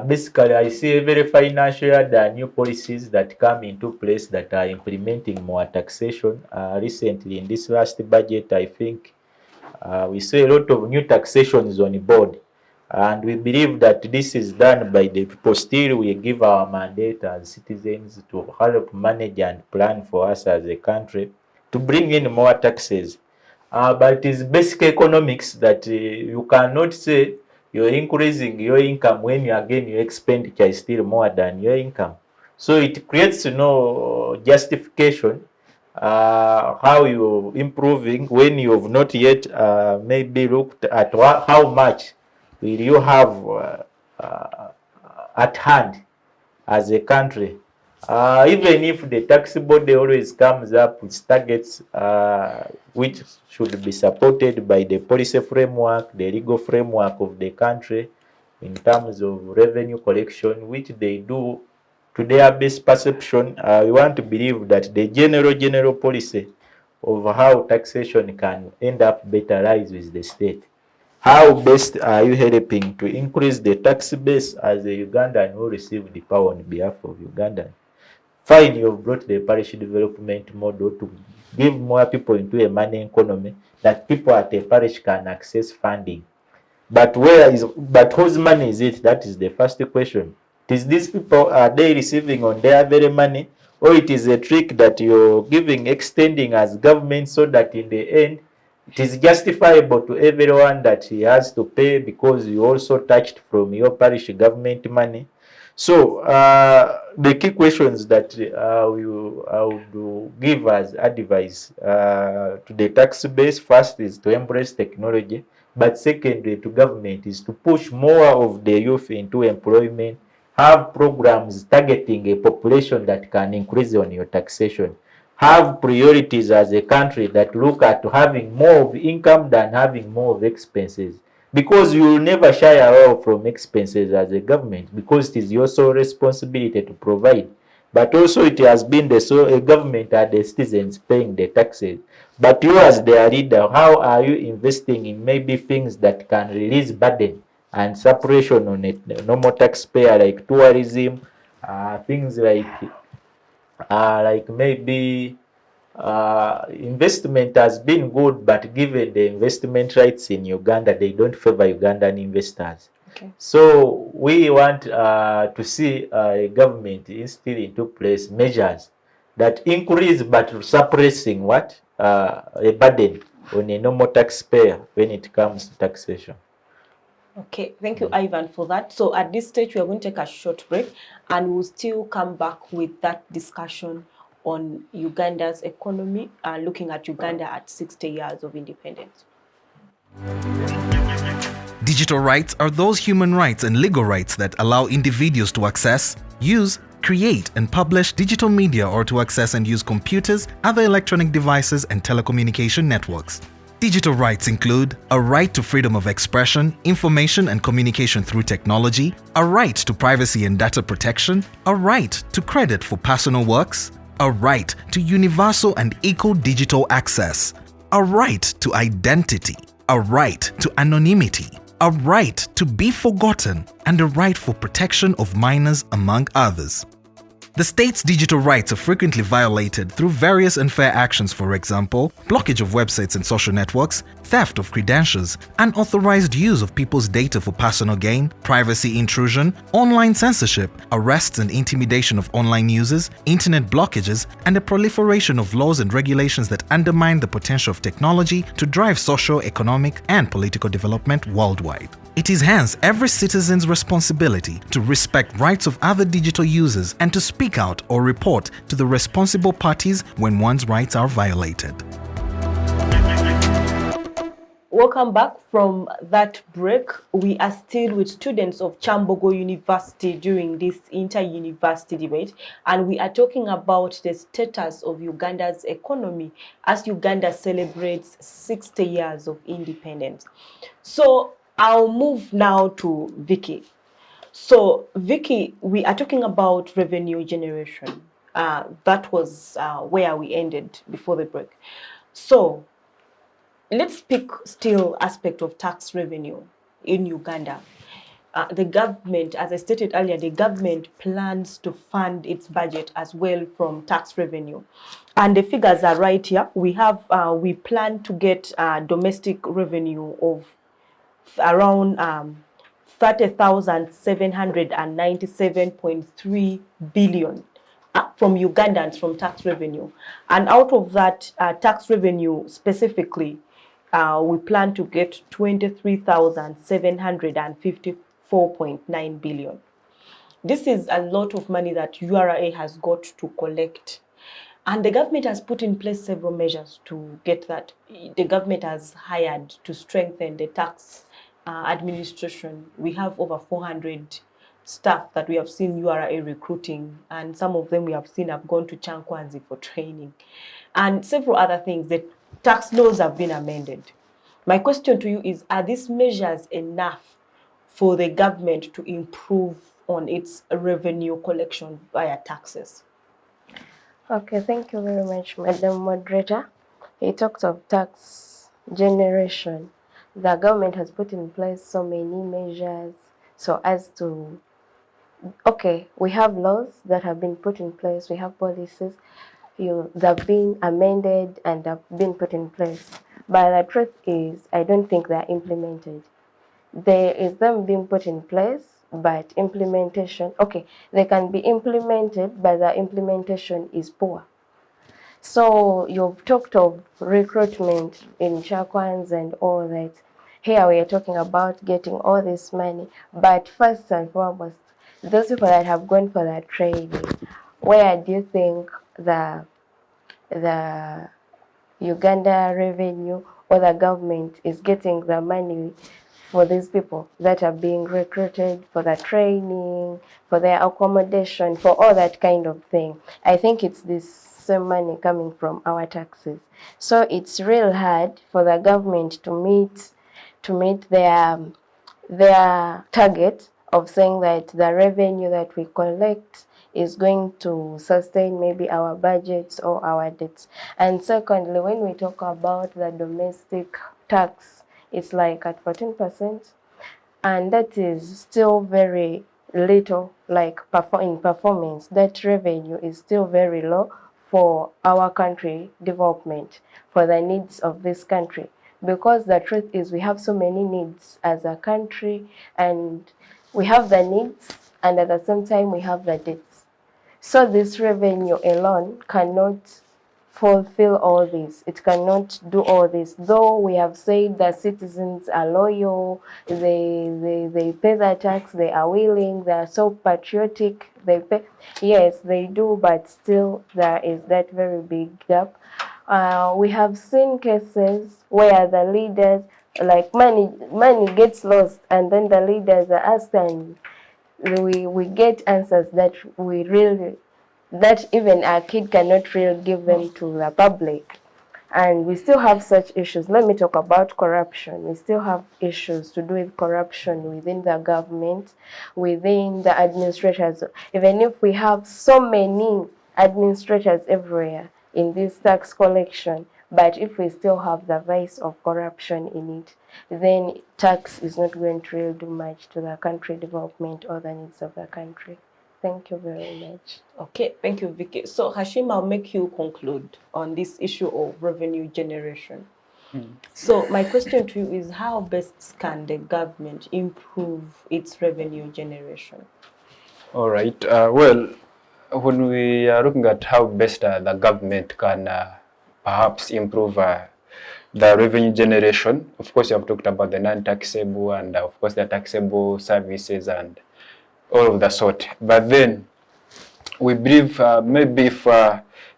basically I see very financial the new policies that come into place that are implementing more taxation. Recently in this last budget, I think we saw a lot of new taxations on board, and we believe that this is done by the people. Still, we give our mandate as citizens to help manage and plan for us as a country to bring in more taxes. But it is basic economics that you cannot say you're increasing your income when you again your expenditure is still more than your income. So it creates no justification how you improving when you have not yet maybe looked at how much will you have at hand as a country. Even if the tax body always comes up with targets which should be supported by the policy framework, the legal framework of the country in terms of revenue collection, which they do to their best perception, we want to believe that the general policy of how taxation can end up better lies with the state. How best are you helping to increase the tax base as a Ugandan who receive the power on behalf of Ugandan? Fine, you've brought the parish development model to give more people into a money economy that people at a parish can access funding. But whose money is it? That is the first question. It is these people, are they receiving on their very money, or it is a trick that you're giving, extending as government so that in the end it is justifiable to everyone that he has to pay because you also touched from your parish government money. So the key questions that I would give as advice to the tax base, first is to embrace technology, but secondly to government is to push more of the youth into employment, have programs targeting a population that can increase on your taxation, have priorities as a country that look at having more of income than having more of expenses. Because you will never shy away from expenses as a government, because it is your sole responsibility to provide. But also it has been the sole government and the citizens paying the taxes. But you as their leader, how are you investing in maybe things that can release burden and separation on a normal taxpayer, like tourism, things like maybe investment has been good, but given the investment rights in Uganda, they don't favor Ugandan investors. Okay. So we want to see a government instill into place measures that increase but suppressing what? A burden on a normal taxpayer when it comes to taxation. Okay, thank you, Ivan, for that. So at this stage, we are going to take a short break and we'll still come back with that discussion on Uganda's economy, looking at Uganda at 60 years of independence. Digital rights are those human rights and legal rights that allow individuals to access, use, create and publish digital media or to access and use computers, other electronic devices and telecommunication networks. Digital rights include a right to freedom of expression, information and communication through technology, a right to privacy and data protection, a right to credit for personal works, a right to universal and equal digital access, a right to identity, a right to anonymity, a right to be forgotten, and a right for protection of minors, among others. The state's digital rights are frequently violated through various unfair actions, for example, blockage of websites and social networks, theft of credentials, unauthorized use of people's data for personal gain, privacy intrusion, online censorship, arrests and intimidation of online users, internet blockages, and the proliferation of laws and regulations that undermine the potential of technology to drive social, economic, and political development worldwide. It is hence every citizen's responsibility to respect rights of other digital users and to speak out or report to the responsible parties when one's rights are violated. Welcome back from that break. We are still with students of Kyambogo University during this inter-university debate, and we are talking about the status of Uganda's economy as Uganda celebrates 60 years of independence. So I'll move now to Vicky. So Vicky, we are talking about revenue generation. That was where we ended before the break. So let's pick still aspect of tax revenue in Uganda. The government, as I stated earlier, the government plans to fund its budget as well from tax revenue. And the figures are right here. We plan to get domestic revenue of around 30,797.3 billion from Ugandans from tax revenue. And out of that tax revenue specifically, we plan to get 23,754.9 billion. This is a lot of money that URA has got to collect. And the government has put in place several measures to get that. The government has hired to strengthen the tax administration. We have over 400 staff that we have seen URA recruiting, and some of them we have seen have gone to Chankwanzi for training. And several other things. The tax laws have been amended. My question to you is, are these measures enough for the government to improve on its revenue collection via taxes? Okay, thank you very much, Madam Moderator. You talked of tax generation. The government has put in place so many measures so as to, okay, we have laws that have been put in place, we have policies that have been amended and have been put in place. But the truth is, I don't think they're implemented. There is them being put in place, but implementation, okay, they can be implemented, but the implementation is poor. So you've talked of recruitment in Chakwans and all that. Here we are talking about getting all this money, but first and foremost, those people that have gone for that training, where do you think the Uganda revenue or the government is getting the money for these people that are being recruited for the training, for their accommodation, for all that kind of thing? I think it's this same money coming from our taxes. So it's real hard for the government to meet their target of saying that the revenue that we collect is going to sustain maybe our budgets or our debts. And secondly, when we talk about the domestic tax, it's like at 14%, and that is still very little, like in performance. That revenue is still very low for our country development, for the needs of this country. Because the truth is, we have so many needs as a country, and we have the needs, and at the same time, we have the debts. So this revenue alone cannot fulfill all this. It cannot do all this. Though we have said that citizens are loyal, they pay their tax, they are willing, they are so patriotic, they pay. Yes, they do, but still there is that very big gap. We have seen cases where the leaders, like money gets lost, and then the leaders are asked, and we get answers that that even a kid cannot really give them to the public. And we still have such issues. Let me talk about corruption. We still have issues to do with corruption within the government, within the administrators. Even if we have so many administrators everywhere in this tax collection, but if we still have the vice of corruption in it, then tax is not going to really do much to the country development or the needs of the country. Thank you very much. Okay, thank you, Vicky. So Hashim, I'll make you conclude on this issue of revenue generation. So my question to you is, how best can the government improve its revenue generation? All right. Well, when we are looking at how best the government can perhaps improve the revenue generation, of course, you have talked about the non-taxable and, of course, the taxable services and all of the sort. But then we believe maybe if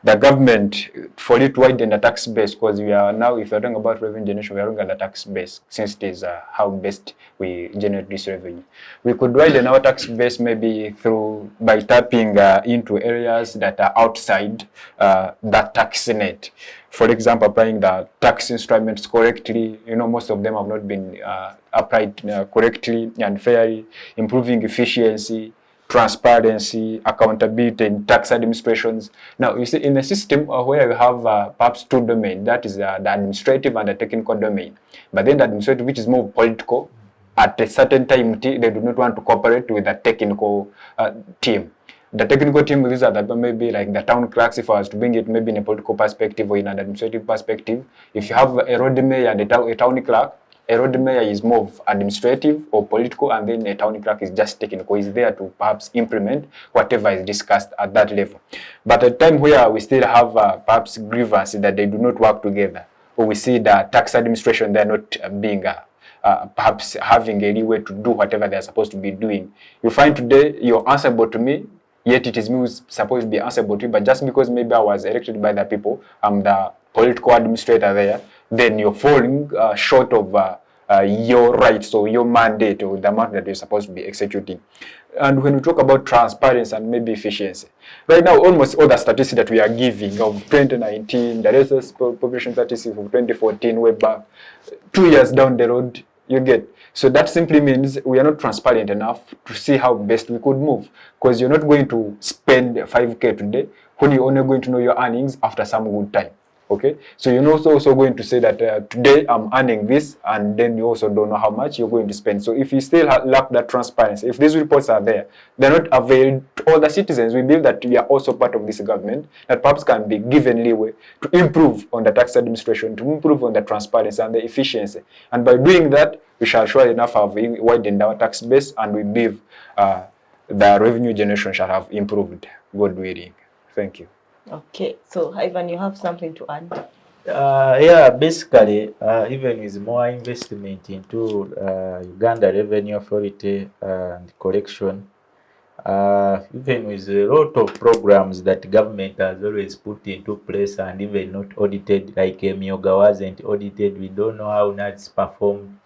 the government, for it to widen the tax base, because we are now, if we're talking about revenue generation, we are looking at the tax base, since it is how best we generate this revenue. We could widen our tax base maybe through, by tapping into areas that are outside that tax net. For example, applying the tax instruments correctly. You know, most of them have not been applied correctly and fairly, improving efficiency, transparency, accountability in tax administrations. Now, you see, in a system where you have perhaps two domains, that is the administrative and the technical domain. But then the administrative, which is more political, at a certain time, they do not want to cooperate with the technical team. The technical team, these are the, maybe like the town clerks, if I was to bring it maybe in a political perspective or in an administrative perspective. If you have a road mayor and a town clerk, a road mayor is more of administrative or political, and then a town clerk is just technical. He's there to perhaps implement whatever is discussed at that level. But at a time where we still have perhaps grievances that they do not work together, or we see the tax administration, they're not being perhaps having a leeway to do whatever they're supposed to be doing. You find today you're answerable to me, yet it is me who's supposed to be answerable to you, but just because maybe I was elected by the people, I'm the political administrator there, then you're falling short of your rights or your mandate or the amount that you're supposed to be executing. And when we talk about transparency and maybe efficiency, right now almost all the statistics that we are giving of 2019, the latest population statistics of 2014, way back, 2 years down the road, you get. So that simply means we are not transparent enough to see how best we could move. Because you're not going to spend 5K today when you're only going to know your earnings after some good time. Okay, so you're also going to say that today I'm earning this, and then you also don't know how much you're going to spend. So if you still lack that transparency, if these reports are there, they're not available to all the citizens. We believe that we are also part of this government that perhaps can be given leeway to improve on the tax administration, to improve on the transparency and the efficiency. And by doing that, we shall sure enough have widened our tax base, and we believe the revenue generation shall have improved, God willing. Thank you. Okay, so Ivan, you have something to add? Yeah, basically, even with more investment into Uganda Revenue Authority and collection, even with a lot of programs that government has always put into place and even not audited, like Myoga wasn't audited, we don't know how NATS performed.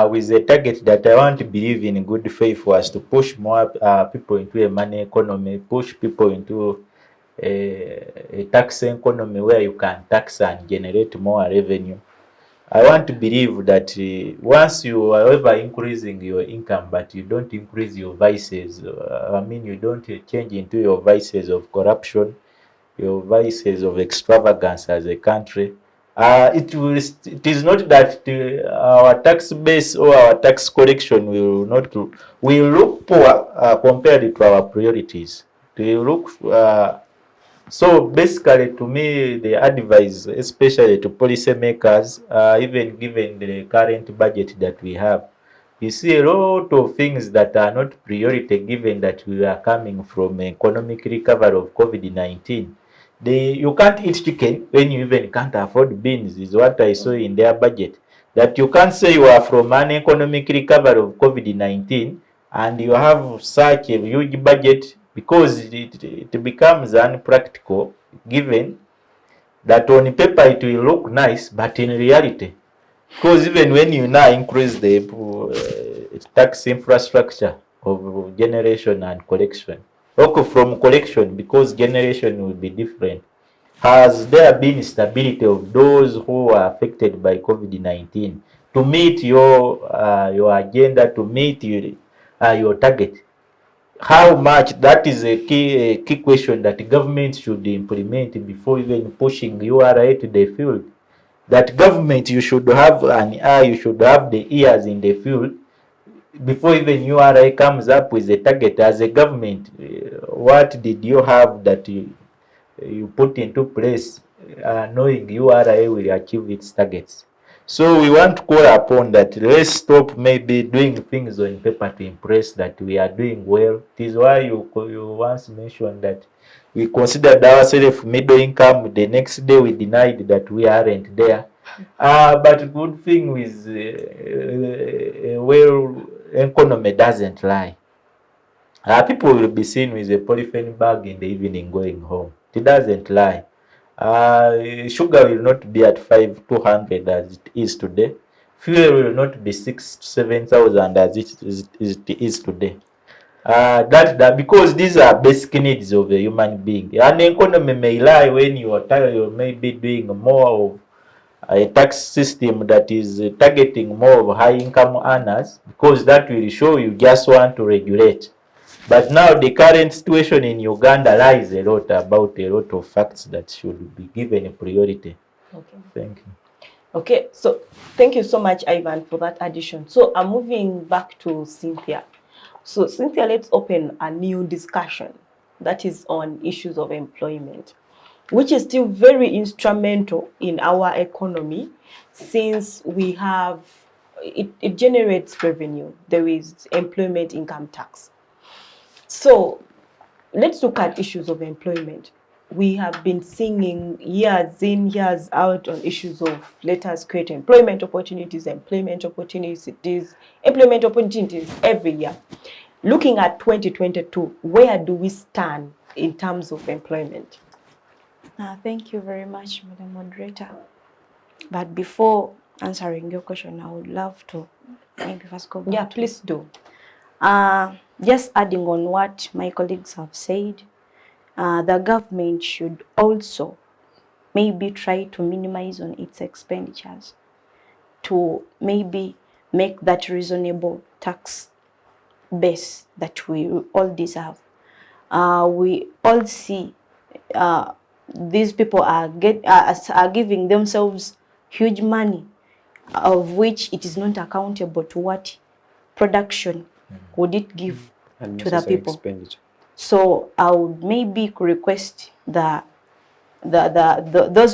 With the target that I want to believe in good faith was to push more people into a money economy, push people into a tax economy where you can tax and generate more revenue. I want to believe that once you are ever increasing your income, but you don't increase your vices, you don't change into your vices of corruption, your vices of extravagance as a country, it is not that our tax base or our tax collection will look poor compared to our priorities. They look so basically, to me, the advice, especially to policymakers, even given the current budget that we have, you see a lot of things that are not priority given that we are coming from economic recovery of COVID-19. You can't eat chicken when you even can't afford beans, is what I saw in their budget. That you can't say you are from an economic recovery of COVID-19 and you have such a huge budget, because it becomes unpractical given that on paper it will look nice, but in reality, because even when you now increase the tax infrastructure of generation and collection, okay, from collection, because generation will be different, has there been stability of those who are affected by COVID-19 to meet your agenda, to meet your target? How much? That is a key question that government should implement before even pushing URA to the field. That government, you should have an eye, you should have the ears in the field, before even URA comes up with a target as a government, what did you have that you put into place, knowing URA will achieve its targets? So we want to call upon that let's stop maybe doing things on paper to impress that we are doing well. It is why you once mentioned that we considered ourselves middle income. The next day we denied that we aren't there. But good thing with well, economy doesn't lie. People will be seen with a polythene bag in the evening going home. It doesn't lie. Sugar will not be at 5,200 as it is today. Fuel will not be 6,000 to 7,000 as it is today. That because these are basic needs of a human being. An economy may lie when you are tired, you may be doing more of a tax system that is targeting more of high income earners, because that will show you just want to regulate. But now the current situation in Uganda lies a lot about a lot of facts that should be given a priority. Okay. Thank you. Okay, so thank you so much, Ivan, for that addition. So I'm moving back to Cynthia. So Cynthia, let's open a new discussion that is on issues of employment, which is still very instrumental in our economy, since we have, it generates revenue. There is employment income tax. So let's look at issues of employment. We have been singing years in, years out on issues of let us create employment opportunities every year. Looking at 2022, where do we stand in terms of employment? Thank you very much, Madam Moderator. But before answering your question, I would love to maybe first go back. Yeah, please do. Just adding on what my colleagues have said, the government should also maybe try to minimize on its expenditures to maybe make that reasonable tax base that we all deserve. We all see these people are giving themselves huge money, of which it is not accountable to what production would it give to the people. Expenditure. So I would maybe request those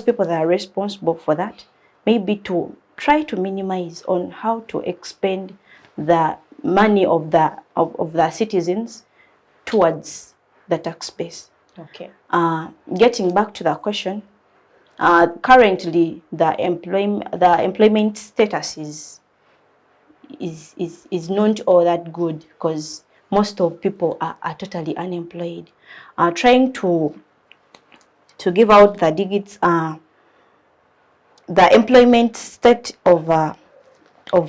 people that are responsible for that, maybe to try to minimize on how to expend the money of the citizens towards the tax base. Okay. Getting back to the question, currently the employment status is not all that good, because most of people are totally unemployed. Trying to give out the digits, the employment state of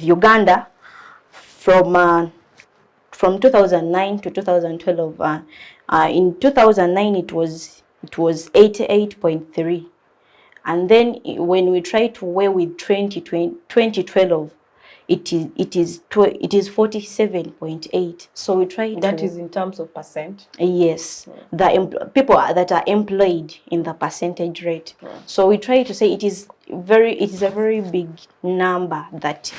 Uganda from 2009 to 2012. In 2009 it was 88.3, and then when we try to weigh with 2012, it is 47.8. So we try to, that is in terms of percent. yes, the people that are employed in the percentage rate. So we try to say it is a very big number that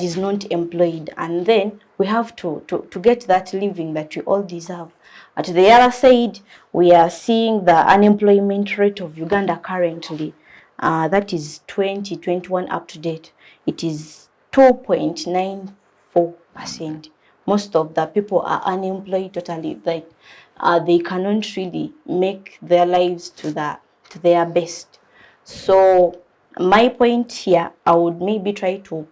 is not employed, and then we have to get that living that we all deserve. At the other side, we are seeing the unemployment rate of Uganda currently, that is 2021 up to date. It is 2.94%. Most of the people are unemployed totally. Like they cannot really make their lives to their best. So my point here, I would maybe try to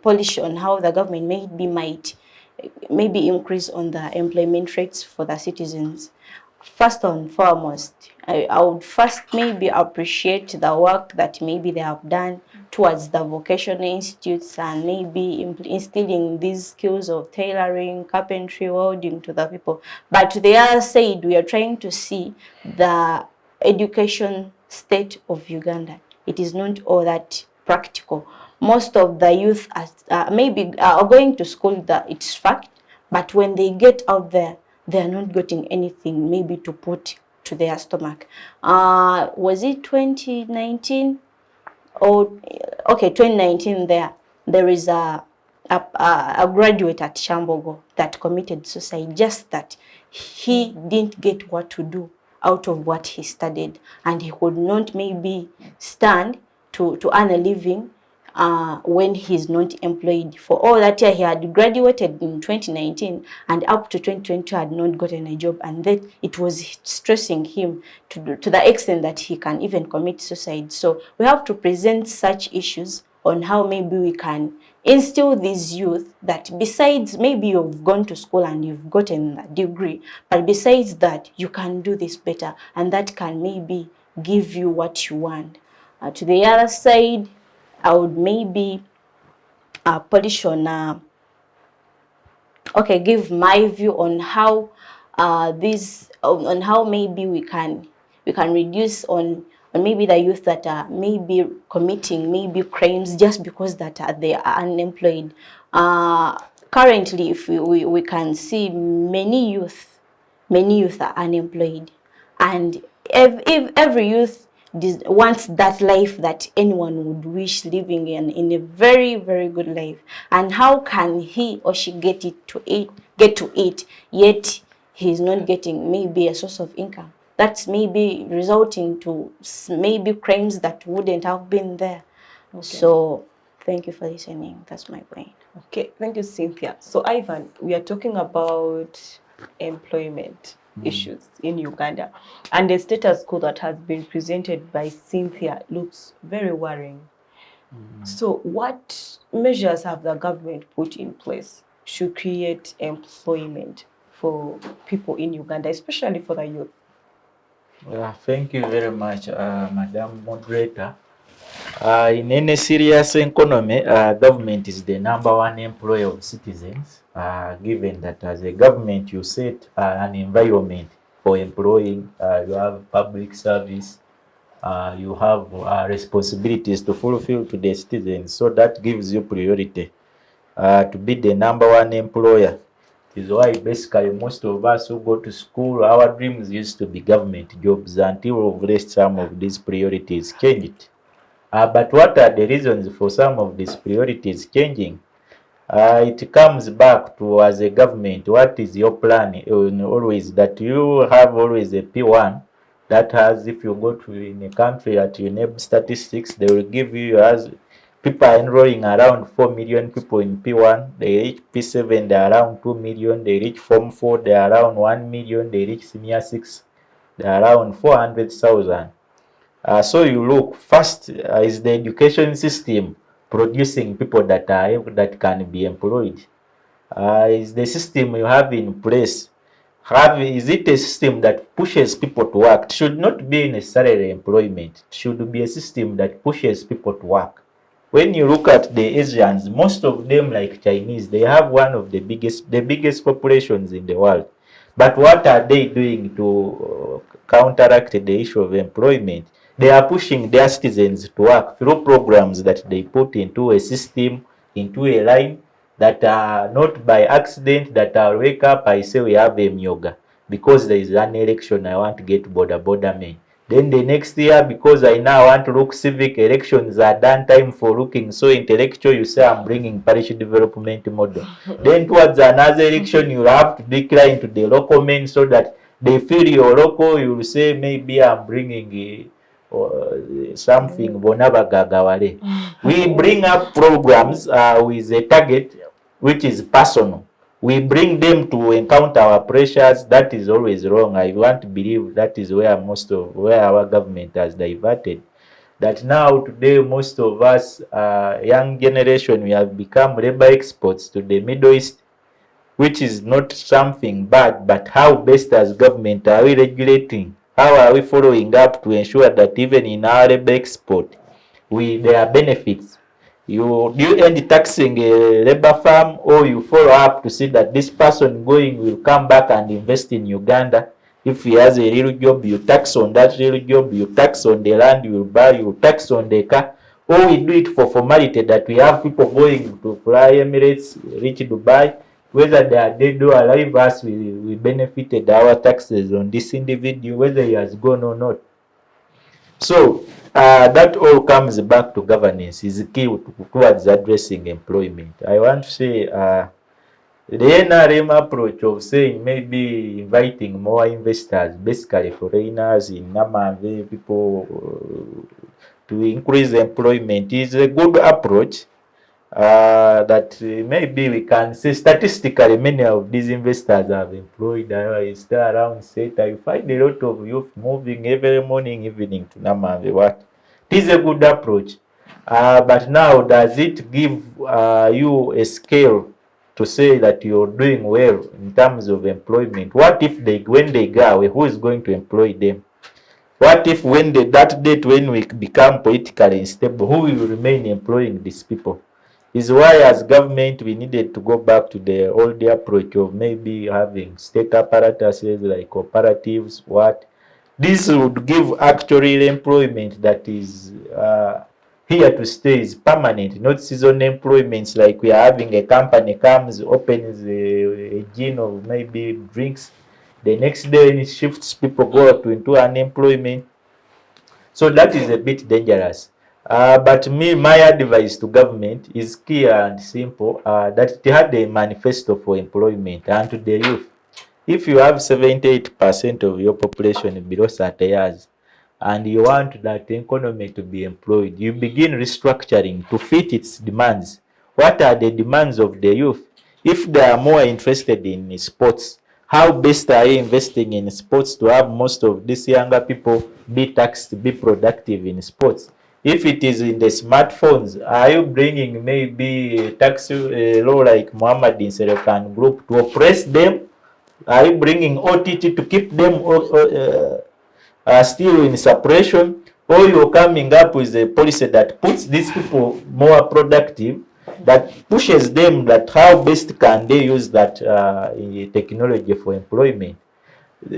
polish on how the government might increase on the employment rates for the citizens. First and foremost, I would first maybe appreciate the work that maybe they have done towards the vocational institutes, and maybe instilling these skills of tailoring, carpentry, welding to the people. But to the other side, we are trying to see the education state of Uganda. It is not all that practical. Most of the youth are going to school, that it's fact, but when they get out there, they are not getting anything maybe to put to their stomach. Was it 2019? Or okay, 2019 there is a a graduate at Kyambogo that committed suicide, just that he didn't get what to do out of what he studied, and he could not maybe stand to earn a living when he's not employed. For all that year, he had graduated in 2019 and up to 2020 had not gotten a job, and that it was stressing him to the extent that he can even commit suicide. So we have to present such issues on how maybe we can instill these youth that besides maybe you've gone to school and you've gotten a degree, but besides that, you can do this better, and that can maybe give you what you want. To the other side, I would maybe polish on, give my view on how on how maybe we can reduce on maybe the youth that are maybe committing maybe crimes just because that they are unemployed. Currently, if we can see many youth are unemployed, and if every youth wants that life that anyone would wish, living in a very, very good life. And how can he or she get to it, yet he's not getting maybe a source of income? That's maybe resulting to maybe crimes that wouldn't have been there. Okay. So thank you for listening. That's my point. Okay, thank you, Cynthia. So Ivan, we are talking about employment issues in Uganda, and the status quo that has been presented by Cynthia looks very worrying. So what measures have the government put in place to create employment for people in Uganda, especially for the youth? Well, thank you very much, Madam Moderator. In any serious economy, government is the #1 employer of citizens, given that as a government you set an environment for employing, you have public service, you have responsibilities to fulfill to the citizens, so that gives you priority to be the #1 employer. It is why basically most of us who go to school, our dreams used to be government jobs until of late some of these priorities changed. But what are the reasons for some of these priorities changing? It comes back to, as a government, what is your plan? Always that you have always a P1 that has, if you go to in a country at your neighbor statistics, they will give you as people are enrolling around 4 million people in P1. They reach P7, they're around 2 million. They reach Form 4, they're around 1 million. They reach Senior 6, they're around 400,000. So you look first, is the education system producing people that can be employed? Is the system you have in place, is it a system that pushes people to work? It should not be necessarily employment. It should be a system that pushes people to work. When you look at the Asians, most of them, like Chinese, they have one of the biggest populations in the world. But what are they doing to counteract the issue of employment? They are pushing their citizens to work through programs that they put into a system, into a line, that are not by accident, that I'll wake up, I say we have a yoga. Because there is an election, I want to get border men. Then the next year, because I now want to look civic, elections are done time for looking so intellectual, you say I'm bringing parish development model. Then towards another election, you have to declare into the local men so that they feel your local, you will say maybe I'm bringing something. We bring up programs with a target which is personal. We bring them to encounter our pressures. That is always wrong. I want to believe that is where where our government has diverted. That now today most of us, young generation, we have become labor exports to the Middle East, which is not something bad, but how best as government are we regulating? How are we following up to ensure that even in our labor export, there are benefits? Do you end taxing a labor farm, or you follow up to see that this person will come back and invest in Uganda? If he has a real job, you tax on that real job, you tax on the land you buy, you tax on the car. Or we do it for formality, that we have people going to fly Emirates, reach Dubai, whether they are dead or alive, us, we benefited our taxes on this individual, whether he has gone or not. So that all comes back to governance is key towards addressing employment. I want to say the NRM approach of saying maybe inviting more investors, basically foreigners in Namave, people to increase employment is a good approach. That maybe we can say statistically many of these investors have employed still around Seta. You find a lot of youth moving every morning, evening to Namave. What? It is a good approach. But now, does it give you a scale to say that you're doing well in terms of employment? What if when they go away, who is going to employ them? What if when that date when we become politically unstable, who will remain employing these people? Is why as government we needed to go back to the old approach of maybe having state apparatuses like cooperatives, what? This would give actually employment that is here to stay, is permanent, not seasonal employments like we are having a company comes, opens a gin of maybe drinks, the next day it shifts, people go into unemployment. So that is a bit dangerous. But my advice to government is clear and simple, that it had a manifesto for employment and to the youth. If you have 78% of your population below 30 years and you want that economy to be employed, you begin restructuring to fit its demands. What are the demands of the youth? If they are more interested in sports, how best are you investing in sports to have most of these younger people be taxed, be productive in sports? If it is in the smartphones, are you bringing maybe a tax law like Muhammad in Selekan Group to oppress them? Are you bringing OTT to keep them still in suppression? Or you're coming up with a policy that puts these people more productive, that pushes them that how best can they use that technology for employment?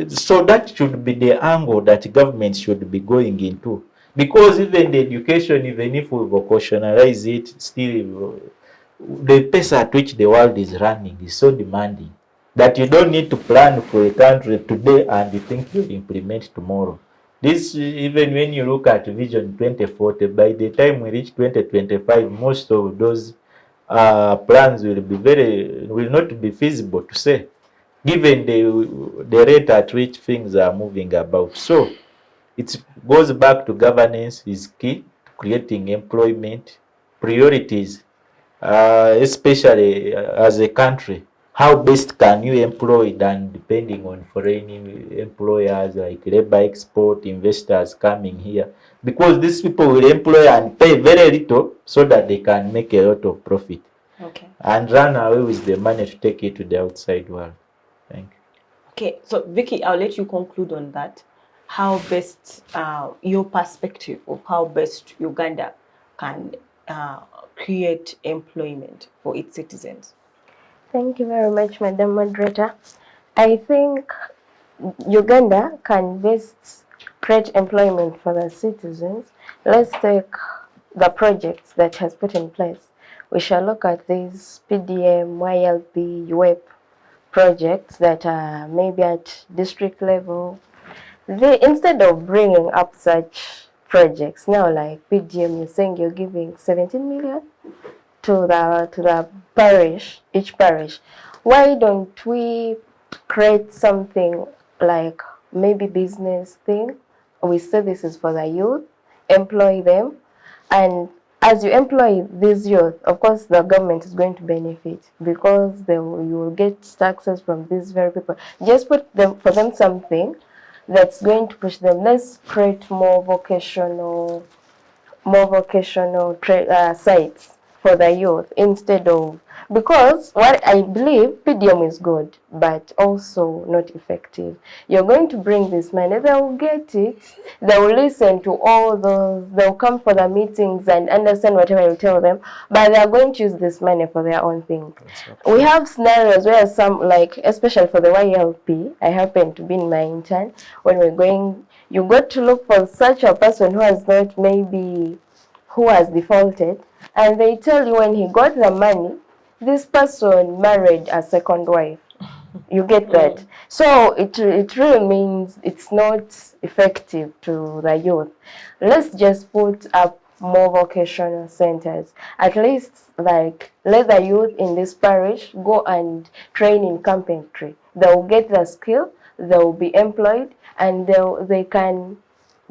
So that should be the angle that government should be going into. Because even the education, even if we vocationalize it, still the pace at which the world is running is so demanding that you don't need to plan for a country today and you think you'll implement tomorrow. This, even when you look at Vision 2040, by the time we reach 2025, most of those plans will not be feasible to say, given the rate at which things are moving about. So it goes back to governance is key to creating employment priorities, especially as a country. How best can you employ than depending on foreign employers like labor export investors coming here? Because these people will employ and pay very little so that they can make a lot of profit. Okay. And run away with the money to take it to the outside world. Thank you. Okay, so Vicky, I'll let you conclude on that. How best, your perspective of how best Uganda can create employment for its citizens. Thank you very much, Madam Moderator. I think Uganda can best create employment for the citizens. Let's take the projects that has put in place. We shall look at these PDM, YLP, UEP projects that are maybe at district level. Instead of bringing up such projects now, like PDM, you're saying you're giving 17 million to the parish, each parish. Why don't we create something like maybe business thing? We say this is for the youth, employ them, and as you employ these youth, of course the government is going to benefit because you will get taxes from these very people. Just put for them something that's going to push them. Let's create more vocational sites for the youth instead of, because what I believe PDM is good but also not effective. You're going to bring this money, they will get it, they will listen to all those, they'll come for the meetings and understand whatever you tell them, but they are going to use this money for their own things. We have scenarios where some, like especially for the YLP, I happen to be in my intern, when we're going, you got to look for such a person who has not maybe, who has defaulted, and they tell you when he got the money, this person married a second wife. You get that? So it really means it's not effective to the youth. Let's just put up more vocational centers. At least, like, let the youth in this parish go and train in carpentry. They'll get the skill, they'll be employed, and they can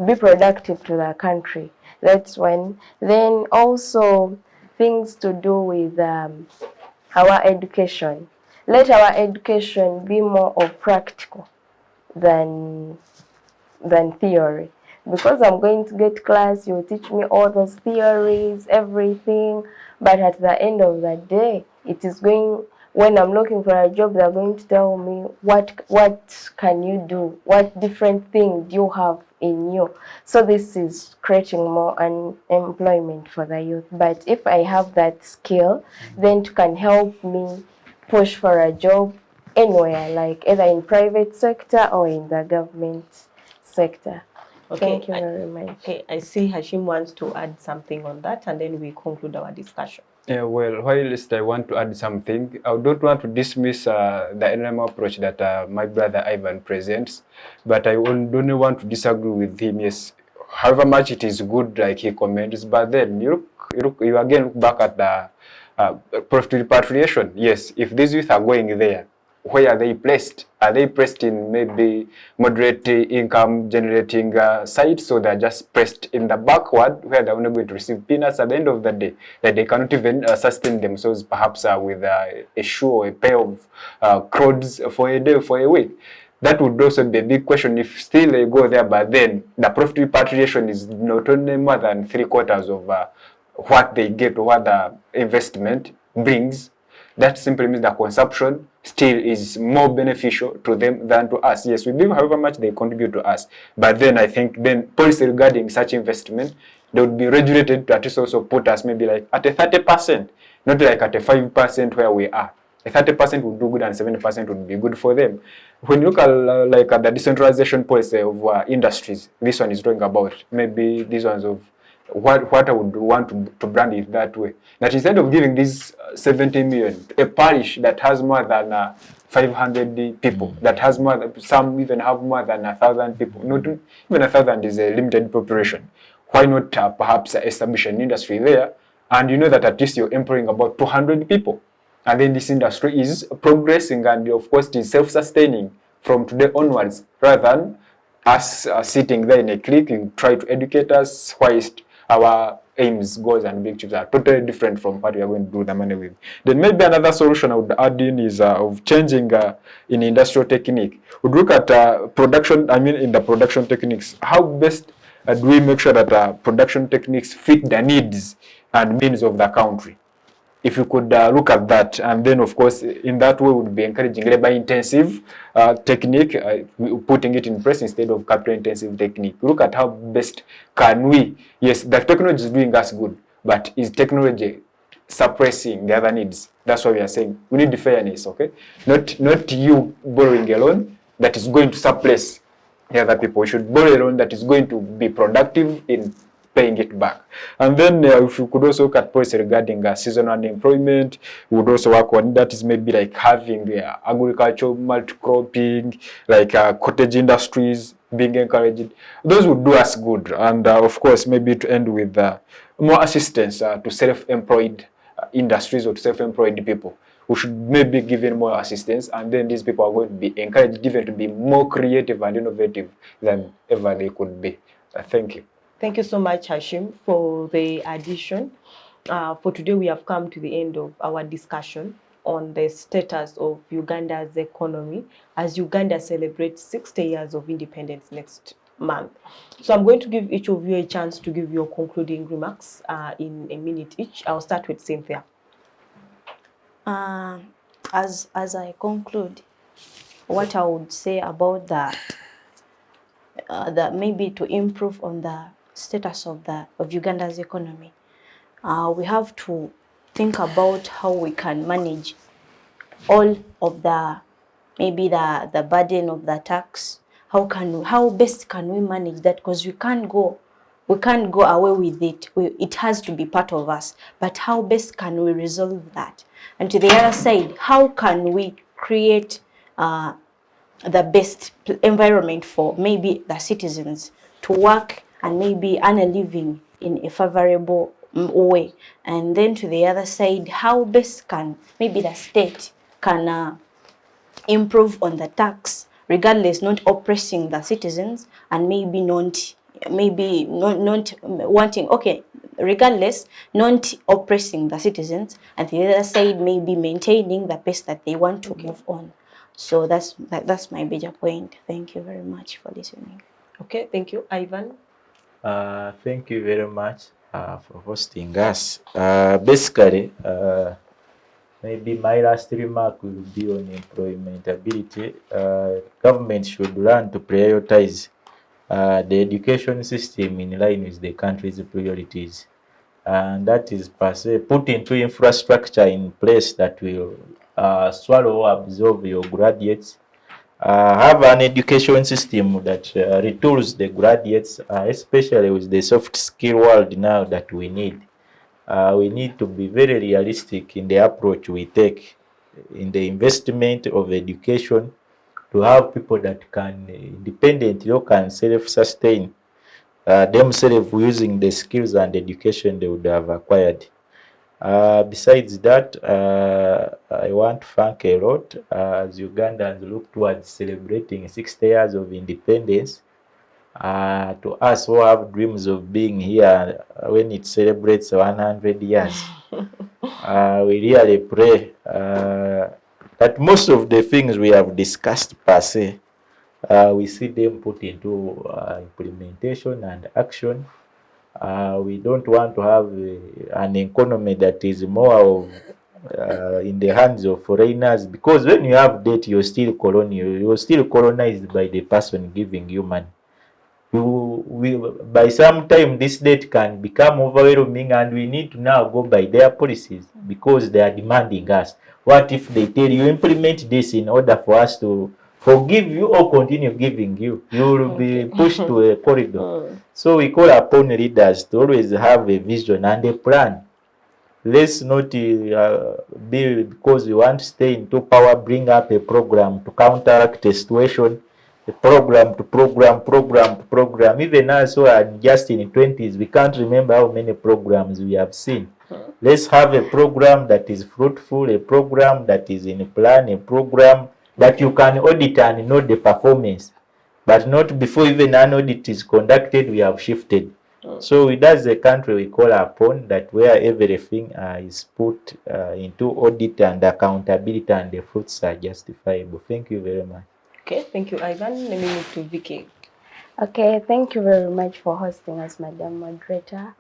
be productive to the country. That's when. Then also things to do with our education. Let our education be more of practical than theory. Because I'm going to get class, you teach me all those theories, everything, but at the end of the day, it is going, when I'm looking for a job, they're going to tell me what can you do, what different thing do you have in you. So this is creating more unemployment for the youth. But if I have that skill, then it can help me push for a job anywhere, like either in private sector or in the government sector. Okay, Thank you very much. Okay, I see Hashim wants to add something on that, and then we conclude our discussion. Yeah, well, whilst I want to add something, I don't want to dismiss the NLM approach that my brother Ivan presents, but I don't want to disagree with him. Yes, however much it is good, like he comments, but then you again look back at the profit repatriation. Yes, if these youth are going there, where are they placed? Are they placed in maybe moderate income generating sites, so they're just placed in the backward where they're only going to receive peanuts at the end of the day, that they cannot even sustain themselves perhaps with a shoe or a pair of clothes for a day, for a week? That would also be a big question if still they go there, but then the profit repatriation is not only more than 3/4 of what they get or what the investment brings. That simply means the consumption still is more beneficial to them than to us. Yes, we do however much they contribute to us, but then I think then policy regarding such investment, they would be regulated to at least also put us maybe like at a 30%, not like at a 5% where we are. A 30% would do good and 70% would be good for them. When you look at like at the decentralization policy of industries, this one is talking about maybe these ones of what I would want to brand it that way. That instead of giving these 70 million, a parish that has more than 500 people, that has more than, some even have more than 1,000 people, not even 1,000 is a limited population. Why not perhaps establish an industry there? And you know that at least you're employing about 200 people. And then this industry is progressing and of course it is self-sustaining from today onwards, rather than us sitting there in a clique and try to educate us whilst our aims, goals, and objectives are totally different from what we are going to do the money with. Then maybe another solution I would add in is of changing in industrial technique. We'd look at production, in the production techniques, how best do we make sure that production techniques fit the needs and means of the country? If you could look at that, and then of course in that way we would be encouraging labor intensive technique, putting it in place instead of capital intensive technique. Look at how best can we, yes, the technology is doing us good, but is technology suppressing the other needs? That's why we are saying we need fairness, okay? Not you borrowing a loan that is going to suppress the other people. We should borrow a loan that is going to be productive in paying it back. And then if you could also look at policy regarding seasonal unemployment, we would also work on that, is maybe like having agriculture, multi-cropping, like cottage industries being encouraged. Those would do us good. And of course, maybe to end with more assistance to self-employed industries or to self-employed people. We should maybe give in more assistance, and then these people are going to be encouraged even to be more creative and innovative than ever they could be. Thank you. Thank you so much, Hashim, for the addition. For today, we have come to the end of our discussion on the status of Uganda's economy as Uganda celebrates 60 years of independence next month. So I'm going to give each of you a chance to give your concluding remarks in a minute each. I'll start with Cynthia. As I conclude, what I would say about the maybe to improve on the status of Uganda's economy, we have to think about how we can manage all of the burden of the tax. How best can we manage that? Because we can't go away with it. It has to be part of us. But how best can we resolve that? And to the other side, how can we create the best environment for maybe the citizens to work and maybe earn a living in a favorable way. And then to the other side, how best can maybe the state can improve on the tax, regardless not oppressing the citizens and maybe not wanting, okay, regardless not oppressing the citizens, and the other side maybe maintaining the pace that they want to move on. So that's my major point. Thank you very much for listening. Okay, thank you. Ivan? Thank you very much for hosting us. Basically, maybe my last remark will be on employmentability. Government should learn to prioritize the education system in line with the country's priorities. And that is per se put into infrastructure in place that will swallow or absorb your graduates. Have an education system that retools the graduates, especially with the soft skill world now that we need. We need to be very realistic in the approach we take in the investment of education to have people that can independently or can self-sustain themselves using the skills and education they would have acquired. Besides that, I want to thank a lot as Ugandans look towards celebrating 60 years of independence. To us who have dreams of being here when it celebrates 100 years, we really pray that most of the things we have discussed per se, we see them put into implementation and action. We don't want to have an economy that is more of in the hands of foreigners, because when you have debt, you're still colonial. You're still colonized by the person giving you money. By some time, this debt can become overwhelming, and we need to now go by their policies because they are demanding us. What if they tell you implement this in order for us to forgive you or continue giving you? You will be pushed to a corridor. So we call upon leaders to always have a vision and a plan. Let's not be because we want to stay into power, bring up a program to counteract a situation, a program to program. Even us who are just in 20s, we can't remember how many programs we have seen. Let's have a program that is fruitful, a program that is in a plan, a program that you can audit and know the performance, but not before even an audit is conducted, we have shifted. So that's the country we call upon, that where everything is put into audit and accountability and the fruits are justifiable. Thank you very much. Okay, thank you, Ivan. Let me move to Vicky. Okay, thank you very much for hosting us, Madam Moderator.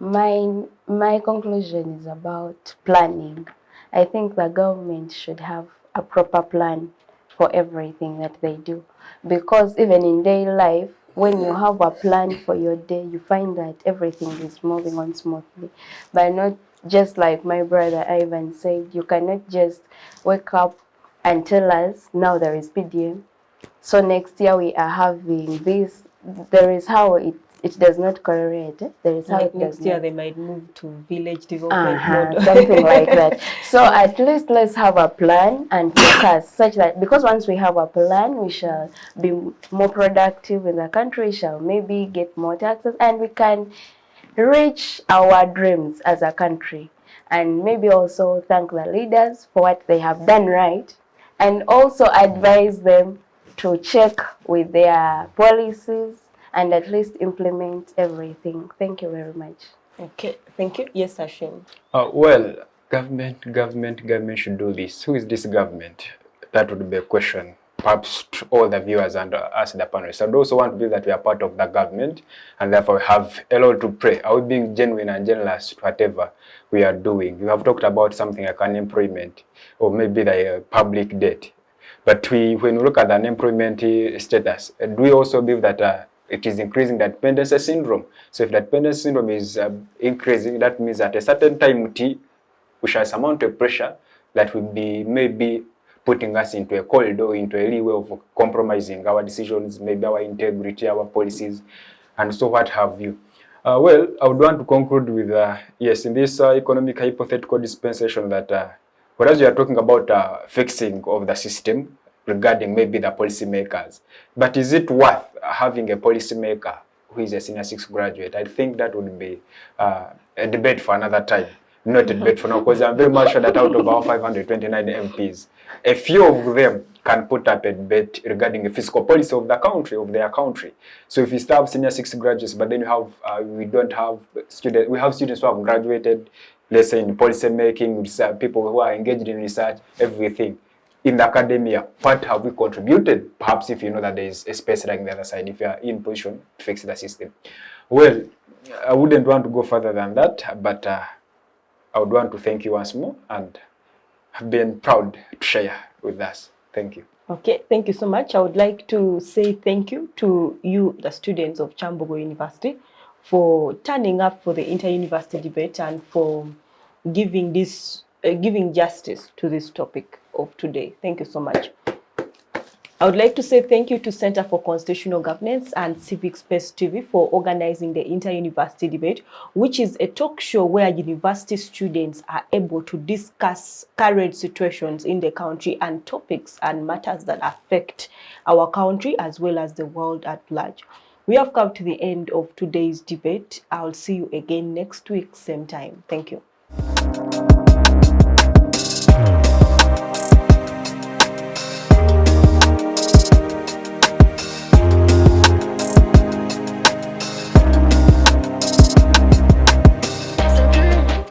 My conclusion is about planning. I think the government should have a proper plan for everything that they do, because even in daily life, when you have a plan for your day, you find that everything is moving on smoothly. But not just like my brother Ivan said, you cannot just wake up and tell us now there is PDM, so next year we are having this. There is how it does not correlate. There is how Like it next does year not. they might move to village development model. Something like that. So at least let's have a plan and focus such that, because once we have a plan, we shall be more productive in the country, we shall maybe get more taxes, and we can reach our dreams as a country. And maybe also thank the leaders for what they have done right, and also advise them to check with their policies and at least implement everything. Thank you very much. Okay, thank you. Yes, Hashim. Well, government should do this. Who is this government? That would be a question, perhaps to all the viewers and us, the panelists. I also want to believe that we are part of the government, and therefore we have a lot to play. Are we being genuine and generous to whatever we are doing? We have talked about something like unemployment, or maybe the public debt. But when we look at the unemployment status, do we also believe that it is increasing the dependency syndrome? So if the dependency syndrome is increasing, that means at a certain time we shall surmount a pressure that will be maybe putting us into a corridor, into a leeway of compromising our decisions, maybe our integrity, our policies, and so what have you. Well, I would want to conclude with, yes, in this economic hypothetical dispensation that whereas we are talking about fixing of the system, regarding maybe the policymakers. But is it worth having a policymaker who is a senior 6 graduate? I think that would be a debate for another time, not a debate for now, because I'm very much sure that out of our 529 MPs, a few of them can put up a debate regarding the fiscal policy of the country, of their country. So if you still have senior 6 graduates, but then you have, we don't have students, we have students who have graduated, let's say in policy making, research, people who are engaged in research, everything. In the academia, what have we contributed? Perhaps if you know that there is a space like the other side, if you are in position to fix the system. Well, I wouldn't want to go further than that, but I would want to thank you once more and have been proud to share with us. Thank you. Okay, thank you so much. I would like to say thank you to you, the students of Kyambogo University, for turning up for the inter-university debate and for giving this giving justice to this topic of today. Thank you so much. I would like to say thank you to Center for Constitutional Governance and Civic Space TV for organizing the inter-university debate, which is a talk show where university students are able to discuss current situations in the country and topics and matters that affect our country as well as the world at large. We have come to the end of today's debate. I'll see you again next week, same time. Thank you.